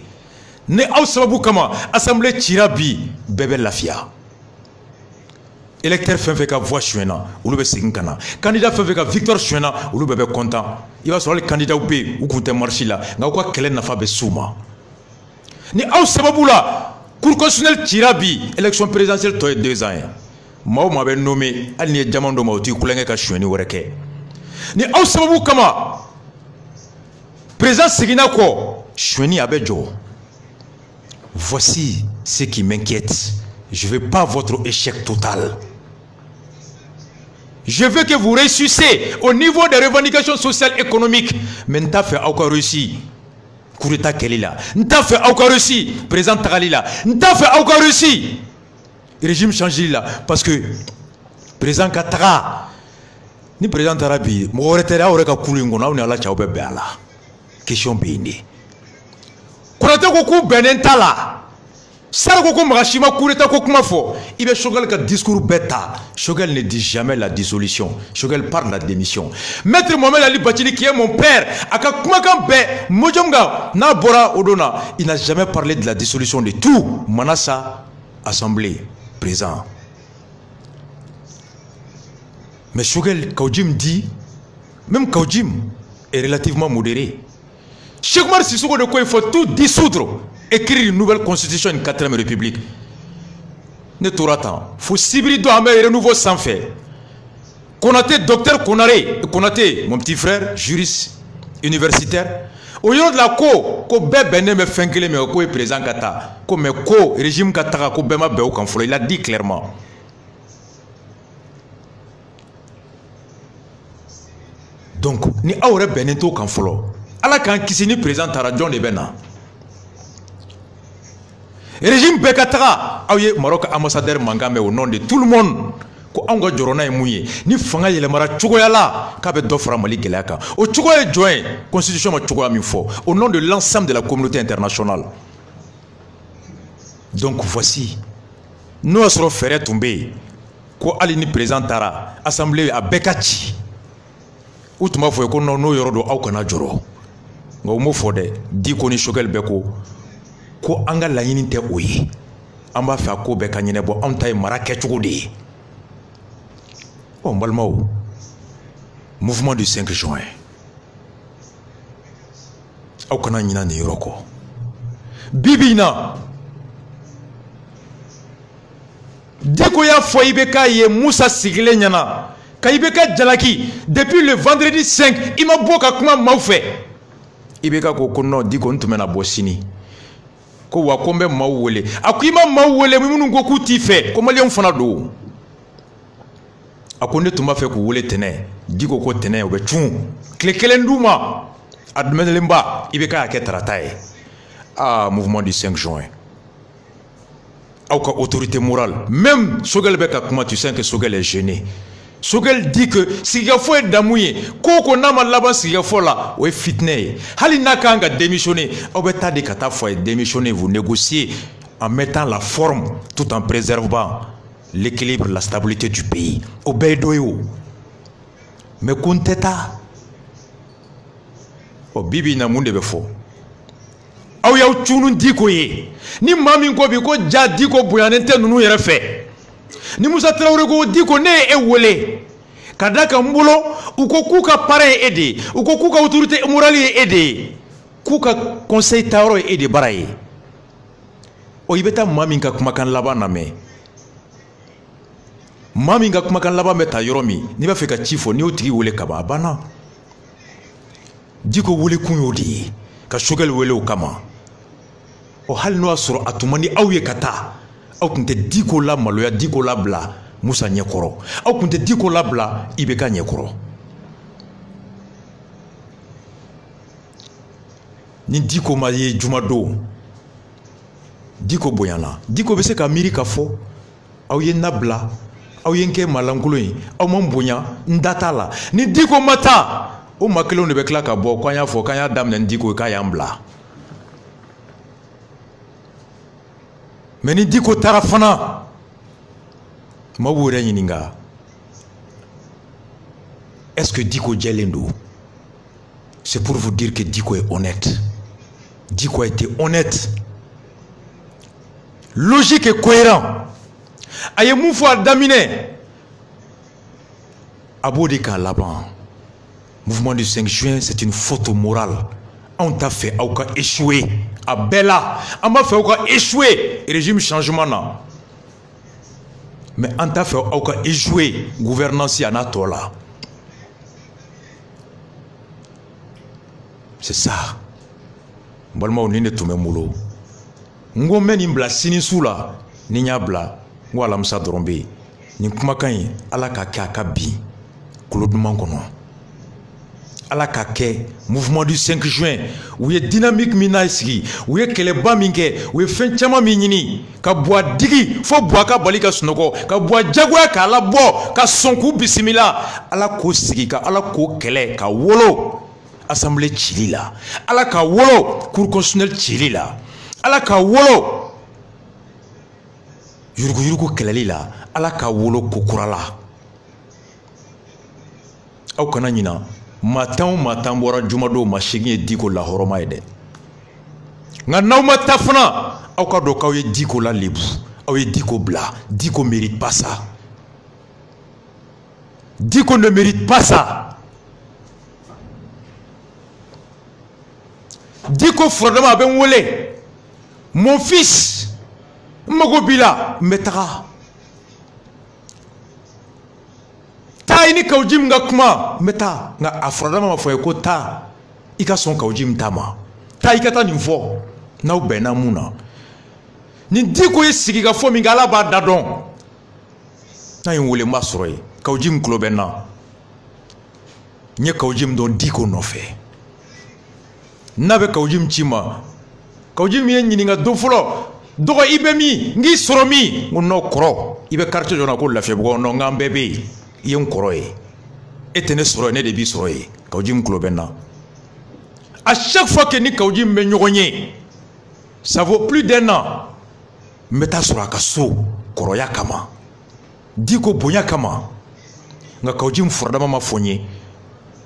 ne au sababu kama assemblée tirabi bebe lafia. Électeur fait ka voix chuena, ou le sinkana. Candidat fait ka victoire chuena, ou le bébé content. Il va sur le candidat ou B ou compte marcher là. N'a quoi qu'elle n'a pas besoin. Ni au sababula, cour constitutionnel tirabi, élection présidentielle toi 2 ans. Moi m'avait nommé, elle n'y jamando mauti kulenga ka chueni wereke. Ni au sababu kama président Sigina ko chueni abejo. Voici ce qui m'inquiète. Je veux pas votre échec total. Je veux que vous réussissez au niveau des revendications sociales et économiques. Mais n'ta fait encore réussi. Coup d'état qu'elle est là. N'ta fait encore réussi. Président Tagali là. N'ta fait encore réussi. Régime changé là. Parce que président Katara ni président Tarabi. M'aurait-elle aurait qu'à couler ngona ou n'ala chao bébé là. Question béni. Quand on coupe benentala. Sarko ko magashima kureta ko kuma fo ibe Choguel ka discours bêta. Choguel ne dit jamais la dissolution. Choguel parle de la démission. Maître Mohamed Ali Bathily qui est mon père aka kuma kan be mojonga na bora odona, il n'a jamais parlé de la dissolution de tout. Manassa assemblée présent. Mais Choguel Kaujim dit même Kaujim est relativement modéré. Cheikh Oumar Sissoko de quoi il faut tout dissoudre. Écrire une nouvelle constitution, une 4e république. Ne t'aura-t-en. Faut cibler un renouveau sans fait. Konaté, docteur Konaré, Konaté, mon petit frère, juriste universitaire. Au lieu de la ko bébé me fengele me ko président kata, ko me ko régime kata ko bema be au kanfolo, il a dit clairement. Donc, ni aure benento kanfolo. Ala kan kisini président Taradjon de Bena. Régime Bekatara, Maroc ambassadeur Mangame au nom de tout le monde. ko anw ka jɔrɔna ye mun ye ni fanga yɛlɛmara cogoya la k'a bɛ dɔ fara Mali gɛlɛya kan o cogoya ye jɔn ye constitution ma cogoya min fɔ au nom de l'ensemble de la communauté internationale. Donc voici n'o y'a sɔrɔ fɛɛrɛ tun bɛ yen ko hali ni président taara assemblée a bɛɛ ka ci u tun b'a fɔ ko non n'o yɔrɔ don aw kana jɔrɔ nka u m'o fɔ dɛ Diko ni Choguel bɛɛ ko an ka laɲini tɛ o ye an b'a fɛ a ko bɛɛ ka ɲɛnabɔ anw ta ye mara kɛcogo de ye. N balimaw mouvement du 5 juin aw kana ɲinɛ nin yɔrɔ kɔ bi bi in na Diko y'a fɔ IBK ye Musa sigilen ɲɛna ka IBK jalaki depuis le vendredi 5 i ma bɔ ka kuma maaw fɛ IBK ko non Diko n tun bɛna bɔ sini ko wa ko n bɛ maaw wele a ko i ma maaw wele minnu ko k'u t'i fɛ ko maliyɛnw fana don a ko ne tun b'a fɛ k'u wele tɛnɛ Diko ko tɛnɛ o bɛ cun tile kelen d'u ma a dɛmɛlenba IBK y'a kɛ tarata ye mouvement du 5 juin aw ka autorité morale même Choguel bɛ ka kuma tu sais que Choguel est gêné Choguel dit que sigikafɔ ye damu ye ko n'a ma laban sigikafɔ la o ye fitinɛ ye hali n'a kan ka démissionner aw bɛ taa de ka taa fɔ a ye démissionner vous négociez en mettant la forme tout en préservant l'équilibre la stabilité du pays o bɛɛ ye dɔ ye o mais ko n tɛ taa bi bi in na mun de bɛ fɔ aw y'aw cunu Diko ye ni maa min ko bi ko ja Diko bonyanen tɛ ninnu yɛrɛ fɛ ni Musa Traoré ko Diko ne ye e wele ka da kan n bolo u ko k'u ka parrain ye e de ye u ko k'u ka autorité morale ye e de ye k'u ka conseil tayɔrɔ ye e de bara ye i bɛ taa maa min ka kumakan laban lamɛn maa min ka kumakan laban bɛ ta yɔrɔ min n'i b'a fɛ ka ci fɔ n'i y'o tigi wele kaban a banna Diko wele kun y'o de ye ka Choguel wele o kama hali n'o y'a sɔrɔ a tun man di aw ye ka taa aw tun tɛ Diko la maloya Diko labila Musa ɲɛkɔrɔ aw tun tɛ Diko labila IBK ɲɛkɔrɔ ni Diko ma ye jumadon Diko bonyana Diko bɛ se ka miiri ka fɔ aw ye n labila aw ye n kɛ maalankolon ye aw ma n bonya n da t'a la ni Diko ma taa o maa kelenw de bɛ tila ka bɔ k'an y'a fɔ k'an y'a daminɛ ni Diko ye k'a y'an bila mais ni Diko taara fana maaw b'u yɛrɛ ɲininka est-ce que Diko jɛlen don c'est pour vous dire que Diko est honnête Diko a été honnête logique et cohérent a ye mun fɔ a daminɛ a b'o de k'a laban mouvement du 5 juin c'est une faute morale anw t'a fɛ aw ka échouer a bɛɛ la an b'a fɛ aw ka échouer régime changement na mais an t'a fɛ aw ka échouer gouvernance a n'a tɔ la c'est ça n balimaw nin de tun bɛ n bolo n ko n bɛ nin bila sini su la ni n y'a bila n ko alamisa dɔrɔn bɛ yen nin kumakan in ala k'a kɛ a ka bin kolo duman kɔnɔ ala k'a kɛ mouvement du 5 juin u ye dynamique min n'a sigi u ye kɛlɛba min kɛ u ye fɛn caman min ɲini ka Buwa digi fo Buwa ka bali ka sunɔgɔ ka Buwa jagoya k'a labɔ ka sɔn k'u bisimila ala k'o sigi ka ala k'o kɛlɛ ka wolo assemblée cili la ala ka wolo cour constitutionnelle cili la ala ka wolo yuruguyurugu kɛlɛli la ala ka wolo kokura la aw kana ɲina maa tan o maa tan bɔra jumadon ma segin ye Diko lahɔrɔma ye dɛ nka n'aw ma taa fana aw ka dɔn k'aw ye Diko la lebu aw ye Diko bila Diko mérite pas ça Diko ne mérite pas ça Diko furadama a bɛ n wele mon fils n mago b'i la n bɛ taga taa i ni Kawujim ka kuma n bɛ taa nka a furadama ma fɔ ye ko taa i ka sɔn Kawujim ta ma taa i ka taa nin fɔ n'aw bɛnna mun na ni Diko ye sigikafɔ min kɛ ala b'a da dɔn n'a ye n wele n b'a sɔrɔ yen Kawujim tulo bɛ n na n ye Kawujim dɔn Diko nɔfɛ n'a bɛ Kawujim ci ma Kawujim ye ɲininka don fɔlɔ dogo ibe mi ngi soro mi no koro ibe quartier jona ko la febgo no ngam bébé yen koro e etene soro ne de bi soro e kawjim klobenna à chaque fois que ni kawjim me nyogonyé ça vaut plus d'un an meta soro ka so koro ya kama diko bonya kama nga kawjim fordama ma fonye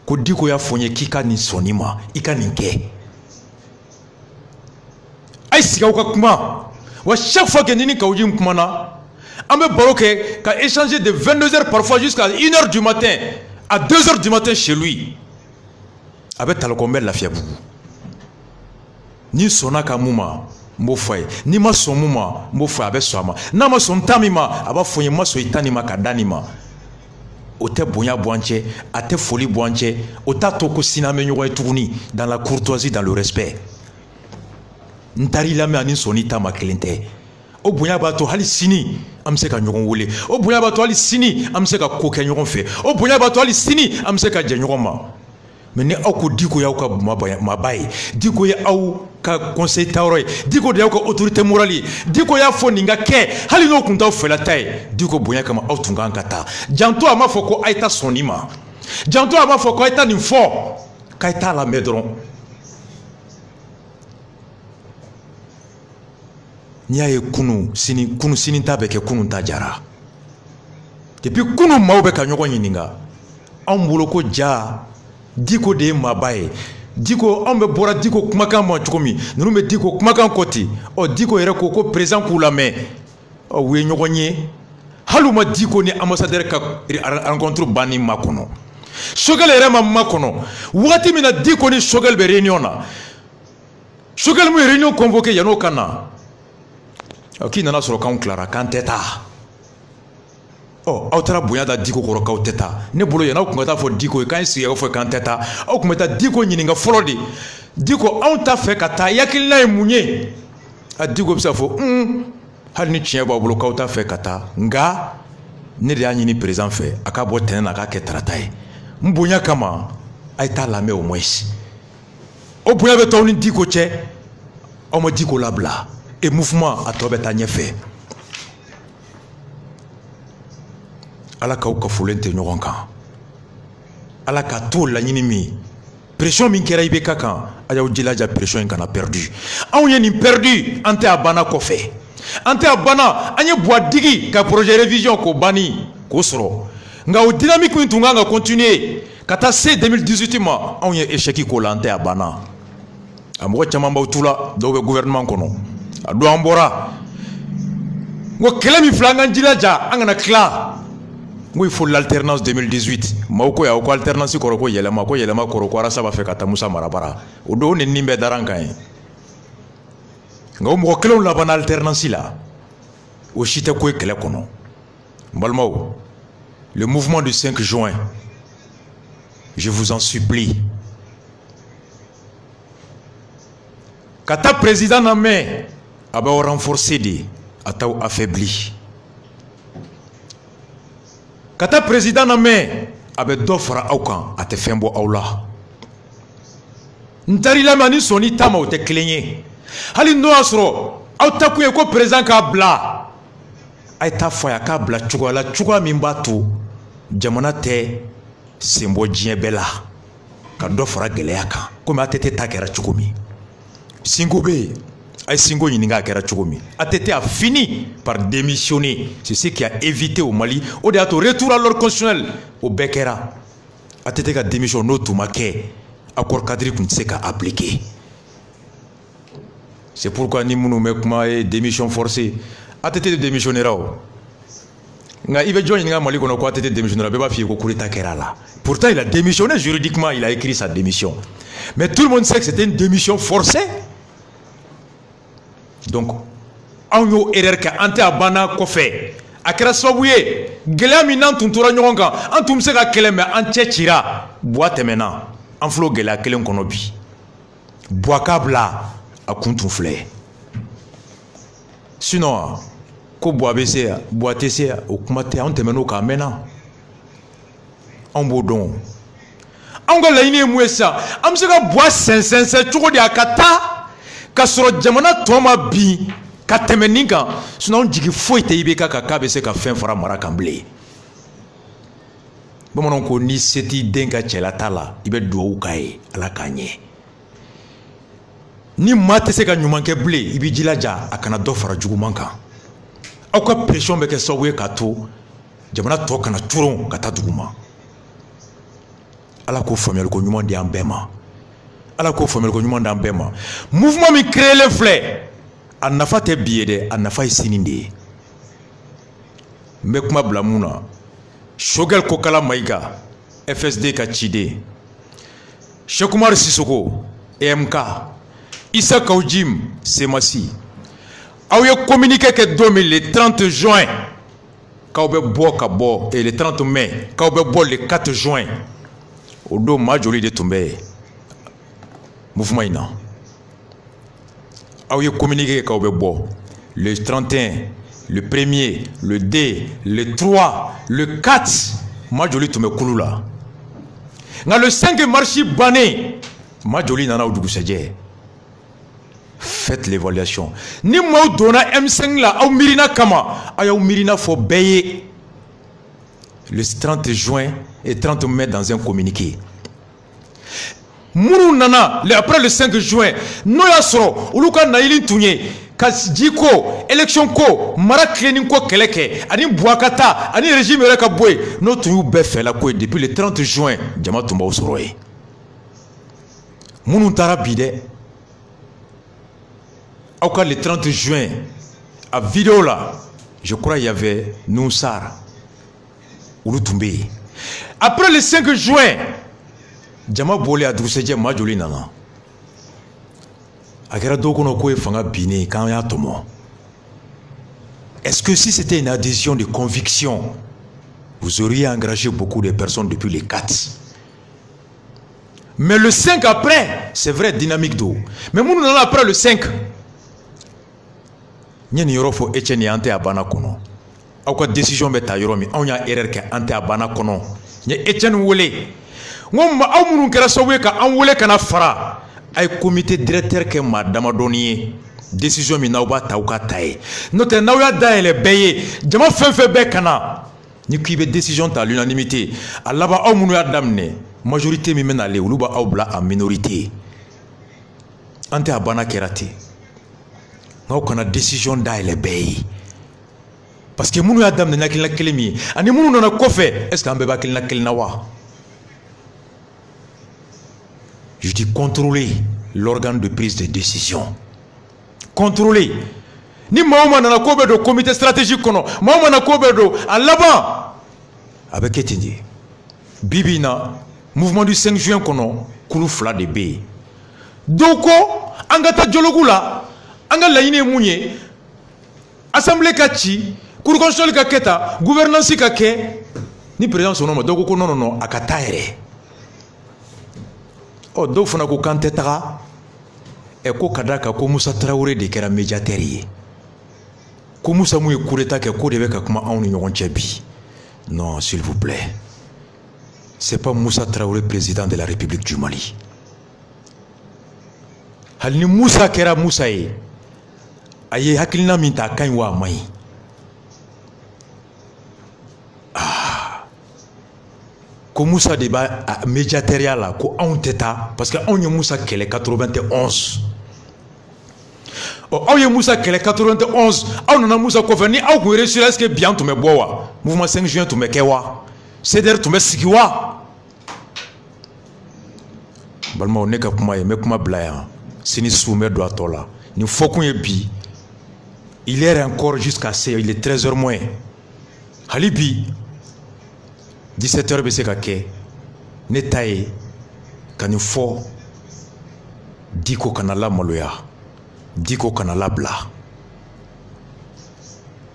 ko diko ya fonye kika ni sonima ika ninke ay siga ka kuma wa chaque fois que nini kawjim kuma na ambe baroke ka échanger de 22h parfois jusqu'à 1h du matin à 2h du matin chez lui avec talokombe la fiabu ni sonaka muma mbo fay ni ma son muma mbo fay avec soma na ma son tamima aba fonye ma so itanima kadanima o te bonya boanche a te folie boanche o ta toko siname nyoy tourni dans la courtoisie dans le respect ntari lame ani sonita makelente o bonya bato hali sini amse ka nyogon wole o bonya bato hali sini amse ka koke nyogon fe o bonya bato hali sini amse ka nyogon ma mais ne aw ko diko ya ka mabaye diko ya aw ka conseil tawroy diko de ya ka autorité morale diko ya fo ninga ke hali no kunta fela tay diko bonya kama aw tunga nkata janto ama foko aita sonima janto ama foko aita ni fo kaita la medron niaye kunu sini tabeke kunu tajara depuis kunu mawbe ka nyogo nyininga ambolo ko ja diko de mabaye diko ambe bora diko kumakan mo chukomi nunu me diko kumakan koti o diko yere ko présent pour la main o we nyogo nyi haluma diko ni ambassadeur ka rencontre bani makono shogal yere makono wati mina diko ni shogal be réunion na shogal mu réunion convoqué yano kana qui nana soro kan clara kan teta oh autra bonya da diko koro ka teta ne bolo yana ko ngata fo diko kan si ya fo kan teta o ko meta diko nyininga folodi diko on ta fe kata yakilna e munye a diko bisa fo hal ni chien ba bolo ka ta fe kata nga ne de anyini présent fe aka bo tenena ka ke tratai mbonya kama ay ta la me au moins o bonya be to ni diko che o mo diko labla et mouvement à tobeta nyefe ala ka uka fulente nyogonka ala ka to la nyinimi pression min kera ibe kaka aya ujilaja pression kana perdu on yeni perdu ante abana ko fe ante abana anye bois digi ka projet révision ko bani ko soro nga o dynamique min tunga nga continuer kata c 2018 ma on ye échec ko lante abana amo chamamba utula do gouvernement kono ado ambora ngo kelemi flanga ndilaja angana kla ngo il faut l'alternance 2018 mauko ya ko alternance ko yelema ko arasa ba fe kata musa marabara odo ne nimbe daranka ngo mo kelon la ban alternance la o chite ko kele kono mbalmo le mouvement du 5 juin je vous en supplie kata président na me aba renforcer di ataw affaibli kata président na me abe dofra awkan ate fembo awla ntari la mani soni tama o te klenye hali no asro aw takuye ko président ka bla ay ta faya ka bla chuga min batu jamana te sembo jiebela ka dofra geleyaka comme atete takera chukumi singobe ay singo yininga kera chugomi atete a fini par démissionner. C'est ce qui a évité au Mali au retour à l'ordre constitutionnel au Bekera atete a démissionné no tumake accord cadre kun seka appliqué. C'est pourquoi ni munu mekuma démission forcée atete démissionnera nga ibe join nga Mali kono ko atete démissionnera be ba fi ko kurita kera là. Pourtant il a démissionné juridiquement, il a écrit sa démission. Mais tout le monde sait que c'était une démission forcée. Donc, on yo erreur ka ante abana ko fe akra sobouye gelami nan tuntura nyonga antum se ka keleme an chechira boite mena en flo gela kelen kono bi boakabla akuntu flé sinon ko boabese boatese okumate on temeno ka mena on bodon on go laini muesa am se ka boa sensense chuko di akata kasoro jamana toma bi ka tɛmɛ nin kan sinon anw jigi foyi tɛ IBK kan k'a bɛ se ka fɛn fara mara kan bilen. Bamananw ko ni se t'i den ka cɛlata la i bɛ dugawu k'a ye Ala k'a ɲɛ. Ni maa tɛ se ka ɲuman kɛ bilen i b'i jilaja a kana dɔ fara juguman kan. Aw ka pression bɛ kɛ sababu ye k'a to jamana tɔ kana coron ka taa duguma. Ala k'o faamuyaliko ɲuman di an bɛɛ ma. Ala k'o faamuyaliko ɲuman di an bɛɛ ma. Mouvement min créelen filɛ a nafa tɛ bi ye dɛ a nafa ye sini de ye. N bɛ kuma bila mun na Choguel Kokala Maïga FSD ka ciden Cheikh Oumar Sissoko EMK Issa Kaoudjim Semasi aw ye communiqué kɛ don min le 30 juin k'aw bɛ bɔ ka bɔ et le 30 mai k'aw bɛ bɔ le 4 juin o don maa joli de tun bɛ mouvement in na aw ye communiqué k'aw bɛ bɔ le 31 le 1er le 2 le 3 le 4 maa joli tun bɛ kulu la nka le 5 mars bannen maa joli nana o dugusɛjɛ. Faites l'évaluation. Ni maaw donna M5 la aw mirina kama aw y'aw mirina fɔ bɛɛ ye le 30 juin et 30 mai dans un communiqué. Minnu nana après le 5 juin n'o y'a sɔrɔ olu ka naɲini tun ye ka ji ko élection ko mara tilenni ko kɛlɛ kɛ ani Bouakata ani régime yɛrɛ ka bɔ yen n'o tun y'u bɛɛ fɛla ko ye depuis le 30 juin jama tun b'aw sɔrɔ yen. Minnu taara bi dɛ. Le 30 juin, à vidéo là, je crois il y avait Noussar, Ouloutoumbe. Après le 5 juin, Djama Bolé a Droussedje Majoli Nana. Est-ce que si c'était une adhésion de conviction, vous auriez engagé beaucoup de personnes depuis les 4? Mais le 5 après, c'est vrai, dynamique d'eau. Mais nous, après le 5, ñen yoro fo Etienne ante abana kono aw ka décision be ta yoro mi aw nya erreur ke ante abana kono ñe Etienne wole ngom aw munun kera sawe ka an wole kana fara ay comité directeur ke madama doniye décision mi naw ba taw ka tay note naw ya daele beye jama fenfe be kana ni ki be décision ta l'unanimité alaba aw munu ya damne majorité mi menale uluba aw bla en minorité ante abana kerati nous avons une décision d'aller payer. Parce que nous avons une décision d'aller payer. Et nous avons une décision est-ce qu'on peut pas nawa? Je dis contrôler l'organe de prise de décision. Contrôler. Ni maman na kobe do comité stratégique kono, maman na kobe do à l'avant. Avec Etindi. Bibina, mouvement du 5 juin kono, kulu fla de B. Doko, angata jologula. Anga laine munye assemblée kachi cour constitutionnelle ka keta gouvernance ka ke ni président sono donc ko non akataire o do fana ko kante taga e ko kadaka ko Moussa Traoré de kera médiateur yi ko Moussa mu coup d'état ke ko de be ka kuma on ni ñogon bi non s'il vous plaît c'est pas Moussa Traoré président de la République du Mali hal ni Moussa kera Moussa yi aye hakilina min ta kan wa mai ko Moussa de ba médiateur la ko on teta parce que on y Moussa kele 91 on y Moussa kele 91 on na Moussa ko fani aw ko réussir est-ce que bien to me bowa mouvement 5 juin to me kewa ceder to me sikiwa balma on ne ka kuma ye me kuma blaya sini soumet do atola ni fokun ye bi. Il est encore jusqu'à 16h, il est 13h moins. Halibi, 17h, Bessekake, Netaye, Kanifo, Diko Kanala Maloya, Diko Kanala Bla.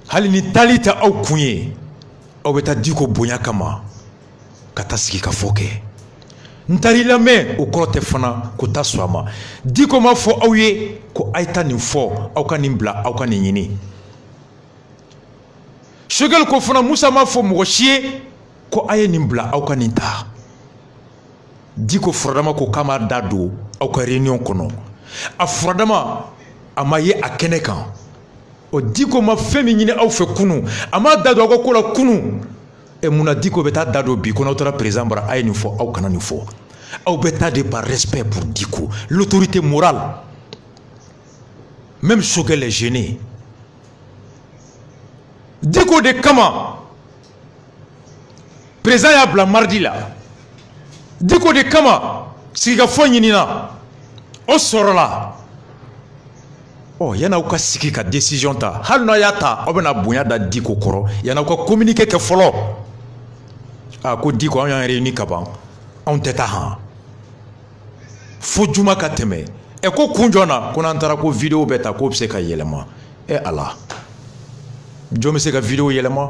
Halini Talita au Kouye, au Beta Diko Bonyakama, Kataski Kafoke. Ntari la main au crote fana kota swama diko ma fo awye ko aita ni fo aw ka nimbla aw ka nyini Choguel ko fana Moussa ma fo mo chie ko aye nimbla aw ka ninta diko frodama ko kama dado aw ka réunion kono a frodama amaye a kenekan o Diko ma fɛn min ɲini aw fɛ kunu a ma da don aw ka ko la kunu munna Diko bɛ taa da don bi ko n'aw taara président bara a ye nin fɔ aw kana nin fɔ aw bɛ taa de par respect pour Diko l'autorité morale même choquer les gênés Diko de kama président y'a bila mardi la Diko de kama sigikafɔ ɲinina o sɔrɔla yan'aw ka sigi ka décision ta hali n'a y'a ta aw bɛna bonya da Diko kɔrɔ yan'aw ka communiqué kɛ fɔlɔ ko Diko anw y'an réuni ka ban anw tɛ taa han fo juma ka tɛmɛ ko kun jɔn na ko n'an taara ko vidéo bɛ ta k'o bɛ se ka yɛlɛma ala jɔn bɛ se ka vidéo yɛlɛma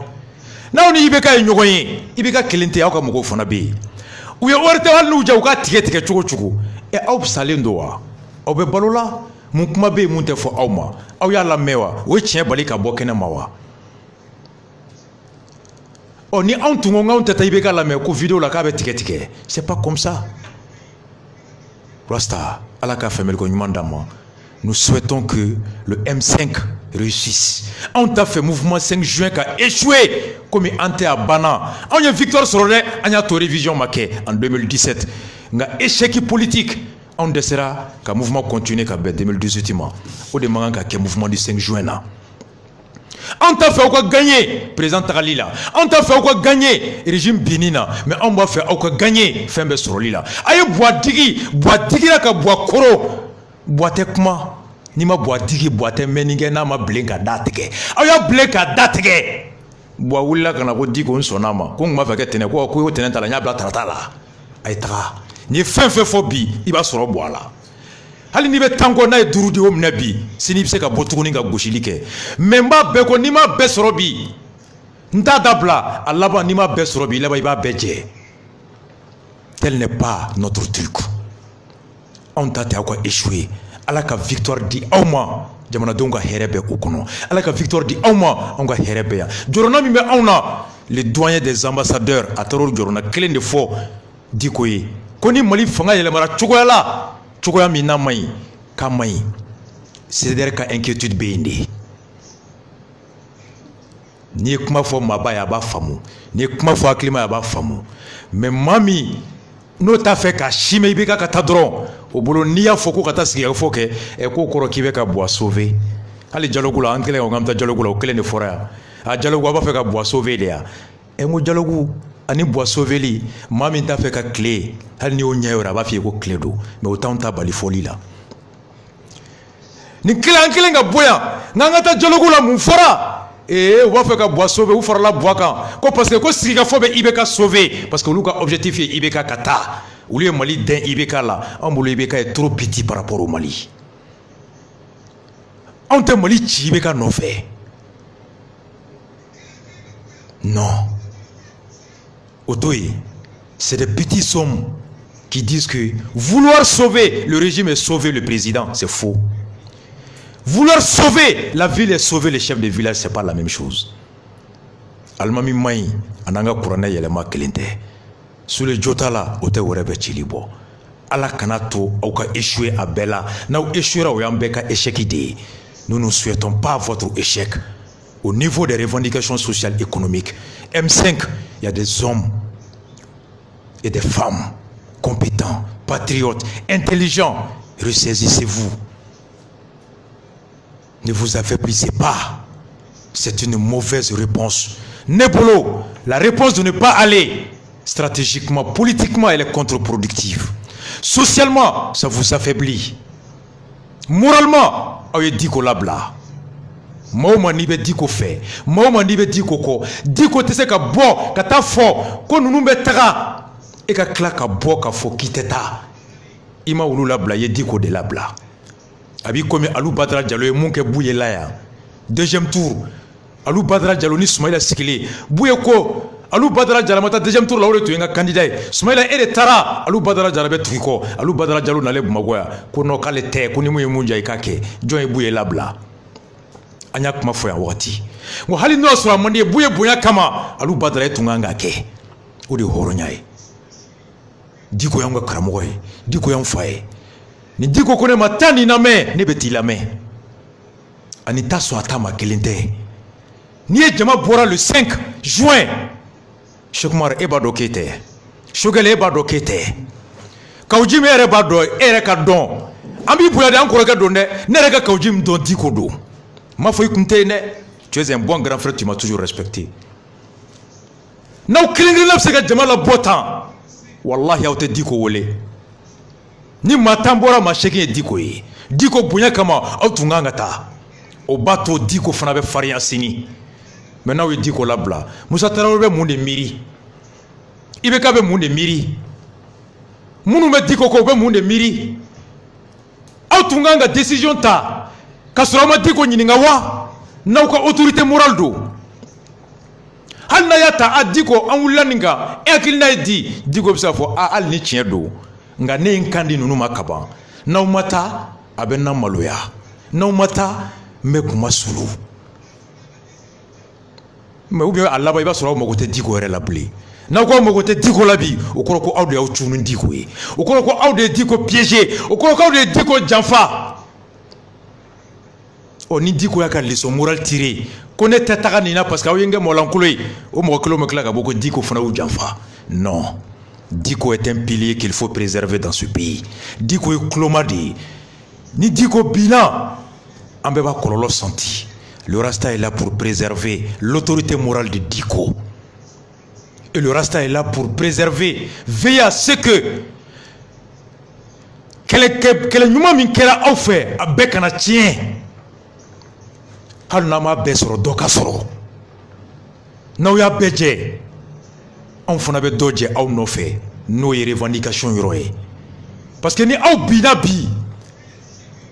n'aw ni IBK ye ɲɔgɔn ye IBK kelen tɛ aw ka mɔgɔw fana bɛ yen u ye wari tɛ hali n'u jɛ u ka tigɛ cogo cogo aw salen don wa aw bɛ balo la mun kuma bɛ yen mun tɛ fɔ aw ma aw y'a lamɛn wa o ye tiɲɛ bali ka bɔ kɛnɛ ma wa ni anw tun ko k'anw tɛ taa IBK lamɛn ko vidéo la k'a bɛ tigɛ c'est pas comme ça Rasta ala ka faamuyaliko ɲuman d'an ma nous souhaitons que le M5 réussisse anw t'a fɛ mouvement 5 juin ka échouer comme an tɛ a banna anw ye victoire sɔrɔ dɛ an y'a to révision ma kɛ en 2017 nka échec politique anw dɛsɛra ka mouvement continuer ka bɛn 2018 ma o de man kan ka kɛ mouvement du 5 juin na anw t'a fɛ aw ka gagner président tagali la anw t'a fɛ aw ka gagner régime binni na mais anw b'a fɛ aw ka gagner fɛn bɛɛ sɔrɔli la a ye buwadigi la ka buwa koro buwa tɛ kuma n'i ma buwadigi buwa tɛ mɛnni kɛ n'a ma bilen ka da tigɛ aw y'a bilen ka da tigɛ buwa wulila ka na ko Diko n sɔnn'a ma ko n tun b'a fɛ kɛ tɛnɛn ko y'o tɛnɛn ta la n y'a bila tarata la a ye taga n'i ye fɛn fɛn fɔ bi i b'a sɔrɔ buwa la hali n'i bɛ tan kɔ n'a ye 5 di o minɛ bi sini i bɛ se ka bɔ tuguni ka gosili kɛ mais n b'a bɛɛ kɔ n'i ma bɛɛ sɔrɔ bi n t'a dabila a laban n'i ma bɛɛ sɔrɔ bi laban i b'a bɛɛ jɛ tel n'est pas notre truc anw ta tɛ aw ka échouer ala ka victoire di aw ma jamanadenw ka hɛrɛ bɛ o kɔnɔ ala ka victoire di aw ma anw ka hɛrɛ bɛ yan jɔrɔna min bɛ anw na les doyens des ambassadeurs a taara o jɔrɔna kelen de fɔ Diko ye ko ni Mali fanga yɛlɛmara cogoya la cogoya min n'a ma ɲi k'a ma ɲi CDR ka inquiétude bɛ yen de n'i ye kuma fɔ maaba ye a b'a faamu n'i ye kuma fɔ hakilima ye a b'a faamu mais maa min n'o t'a fɛ ka si mɛn IBK ka taa dɔrɔn o bolo n'i y'a fɔ ko ka taa sigikafɔ kɛ k'o kɔrɔ k'i bɛ ka buwa sauver hali dialogue la an kɛlen k'an taa dialogue la o kelen de fɔra yan a dialogue a b'a fɛ ka buwa sauver de yan n ko dialogue ani buwa sauveli maa min t'a fɛ ka tile hali n'i y'o ɲɛ yɔrɔ a b'a f'i ye ko tile don mais o t'anw ta bali fɔli la nin kelen an kelen ka bɔ yan n'an ka taa dialogue la mun fɔra u b'a fɛ ka buwa sauver u farala buwa kan ko parce que ko sigikafɔ bɛ IBK sauver parce que olu ka objectif ye IBK ka taa olu ye Mali dɛn IBK la anw bolo IBK est trop petit par rapport au Mali anw tɛ Mali ci IBK nɔfɛ non c'est des petits hommes qui disent que vouloir sauver le régime et sauver le président, c'est faux. Vouloir sauver la ville et sauver les chefs de village, c'est pas la même chose. Almami Maï, ananga Kurana yelema kelente. Sous le Jotala, ote werebe chilibo. Ala kanato, ou ka échoué à Bella. Na ou échouera ou yambeka échec idée. Nous ne souhaitons pas votre échec. Au niveau des revendications sociales et économiques, M5, il y a des hommes et des femmes compétents, patriotes, intelligents. Ressaisissez-vous. Ne vous affaiblissez pas. C'est une mauvaise réponse. Nebolo, la réponse de ne pas aller stratégiquement, politiquement, elle est contre-productive. Socialement, ça vous affaiblit. Moralement, vous dit qu'on l'a bla. Mauma ni be Diko fait. Mauma ni be Diko ko. Diko te se ka bo ka ta fo ko nunu be taga e ka kla ka bo ka fo kiteta. Ima ulu la bla ye Diko de la bla. Abi comme Alou Badara Diallo e mun ke bouye la ya. Deuxième tour. Alou Badara Diallo ni Soumaïla Sikile. Bouye ko Alou Badara Diallo mata deuxième tour la wole to nga candidat. Soumaïla e de tara Alou Badara Diallo be tuko. Alou Badara Diallo na le bumagoya ko no kale te ko ni mu munja ikake. Jon e bouye la bla. Anya kuma fo ya wati ngo hali no so amande buye bonya kama Alou Badara etunganga ke o de horonyae Diko yanga karamogo e Diko yang fae ni Diko kone matani na me ne beti la me Anita Soatama Kelente. Ni Djama Bora le 5 juin. Chekmar Ebado Kete. Shogele Ebado Kete. Kaujim Ebado Ereka Don. Ambi Bouyade encore que donné. Nereka Kaujim Don Dikodo. Ma foi Kuntene. Tu es un bon grand frère, tu m'as toujours respecté. Now killing up c'est que Djama la botan. Wallahi yaote Diko wole. Ni matambora ma sheki Diko yi. Diko Bouya Kama, Outungangata. Au bateau Diko Fanabe Faria Sini. Maintenant, il dit qu'on l'a bla. Moussa Traoré mon de miri. Il veut qu'avec mon de miri. Mounou me dit qu'on veut mon de miri. Outunganga décision ta. Kasrama dit qu'on y n'awa. N'a aucune autorité morale d'eau. Hanayata a dit qu'on a un laninga. Et qu'il n'a dit. Dit qu'on s'en fout. A al ni tient d'eau. Nga ne nkandi nunu makaba. Na umata abena maloya. Na umata me kumasulu. Mais ou bien Allah va sur le côté Diko est la blé. N'a quoi mon côté Diko la vie. Au croit qu'on a des outils Diko. Au croit qu'on a des Diko piégés. Au croit qu'on a des Diko Janfa. On y dit qu'on a qu'à les son moral tiré. Qu'on est taranina parce qu'il y a un molancoulé. Au moins que l'homme a beaucoup Diko Fana ou Janfa. Non. Diko est un pilier qu'il faut préserver dans ce pays. Diko est clomadi. Ni Diko bilan. En bébé kololo senti. Le Rasta est là pour préserver l'autorité morale de Diko. Et le Rasta est là pour préserver, veiller à ce que le nyuma min kera fait a bekana tien. Hal nama besoro doka soro. Na ya beje. On fona be doje au no fait nos revendications yoé. Parce que ni au binabi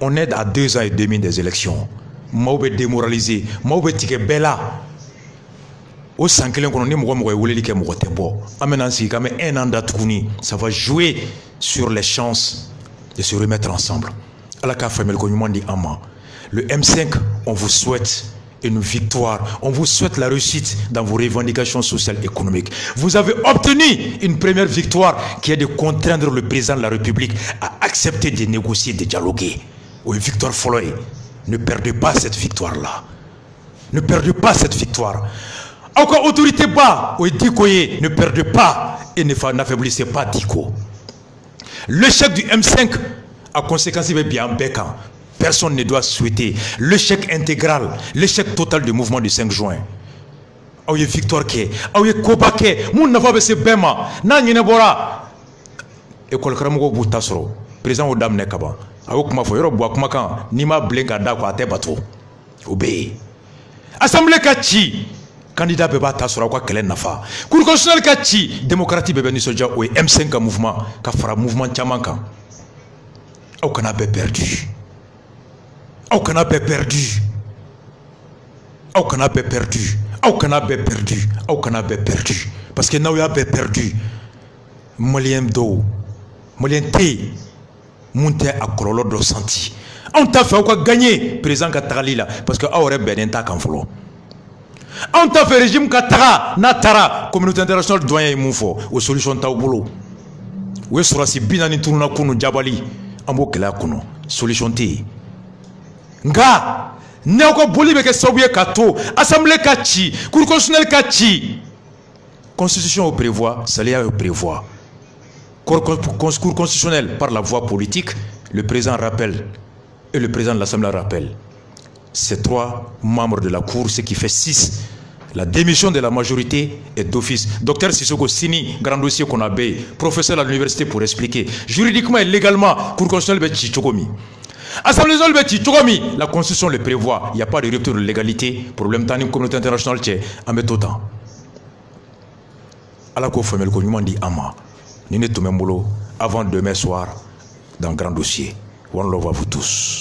on est à 2 ans et demi des élections. Maube démoralisé, maube tike bella. Au sankelen kono ni mo mo woleli ke mo tembo. Amenansi comme un an d'atkuni, ça va jouer sur les chances de se remettre ensemble. Ala ka famel ko nyumandi ama. Le M5, on vous souhaite une victoire. On vous souhaite la réussite dans vos revendications sociales et économiques. Vous avez obtenu une première victoire qui est de contraindre le président de la République à accepter de négocier, de dialoguer. Oui, Victor Folloy. Ne perdez pas cette victoire-là. Ne perdez pas cette victoire. Encore autorité bas, oui, Dikoye, ne perdez pas et n'affaiblissez pas Diko. L'échec du M5 a conséquence bien bécan. Personne ne doit souhaiter l'échec intégral, l'échec total du mouvement du 5 juin. Aouye victoire ke, aouye kobake, moun n'a pas baissé bema, na nyene bora. École Karamogo Boutasro, président Odam Nekaba. Aouk ma foyero boak makan, ni ma blenka da kwa te bato. Obé. Assemblée Kachi, candidat beba tasura kwa kelen nafa. Cour constitutionnelle Kachi, démocratie bebe ni soja ou M5 mouvement, ka fera mouvement chamanka. Au canapé perdu. Au canapé perdu. Au canapé perdu. Au canapé perdu. Au canapé perdu. Parce que now ya perdu. Malien do. Malien té. Monte à Kololo do senti. On t'a fait quoi gagner président Katarali là parce que aurait benenta kan folo. On t'a fait régime Katara Natara communauté internationale doyen moufo aux solutions ta boulot. Ou sera si binani tourna kunu jabali ambo kala kuno solution té. Nga ne ko boli be ke sobuye kato assemblée kachi cour constitutionnelle kachi constitution au prévoit salia au prévoit. Cour constitutionnelle par la voie politique, le président rappelle et le président de l'Assemblée rappelle. Ces 3 membres de la Cour, ce qui fait 6. La démission de la majorité est d'office. Docteur Sissoko Sini, grand dossier qu'on a bé, professeur à l'université pour expliquer. Juridiquement et légalement, Cour constitutionnelle est Chichokomi. Assemblée nationale est Chichokomi. La Constitution le prévoit. Il n'y a pas de rupture de légalité. Problème tant une communauté internationale, c'est un méthode. À la Cour famille, on dit Ama. Nous sommes avant demain soir dans le grand dossier. One love à vous tous.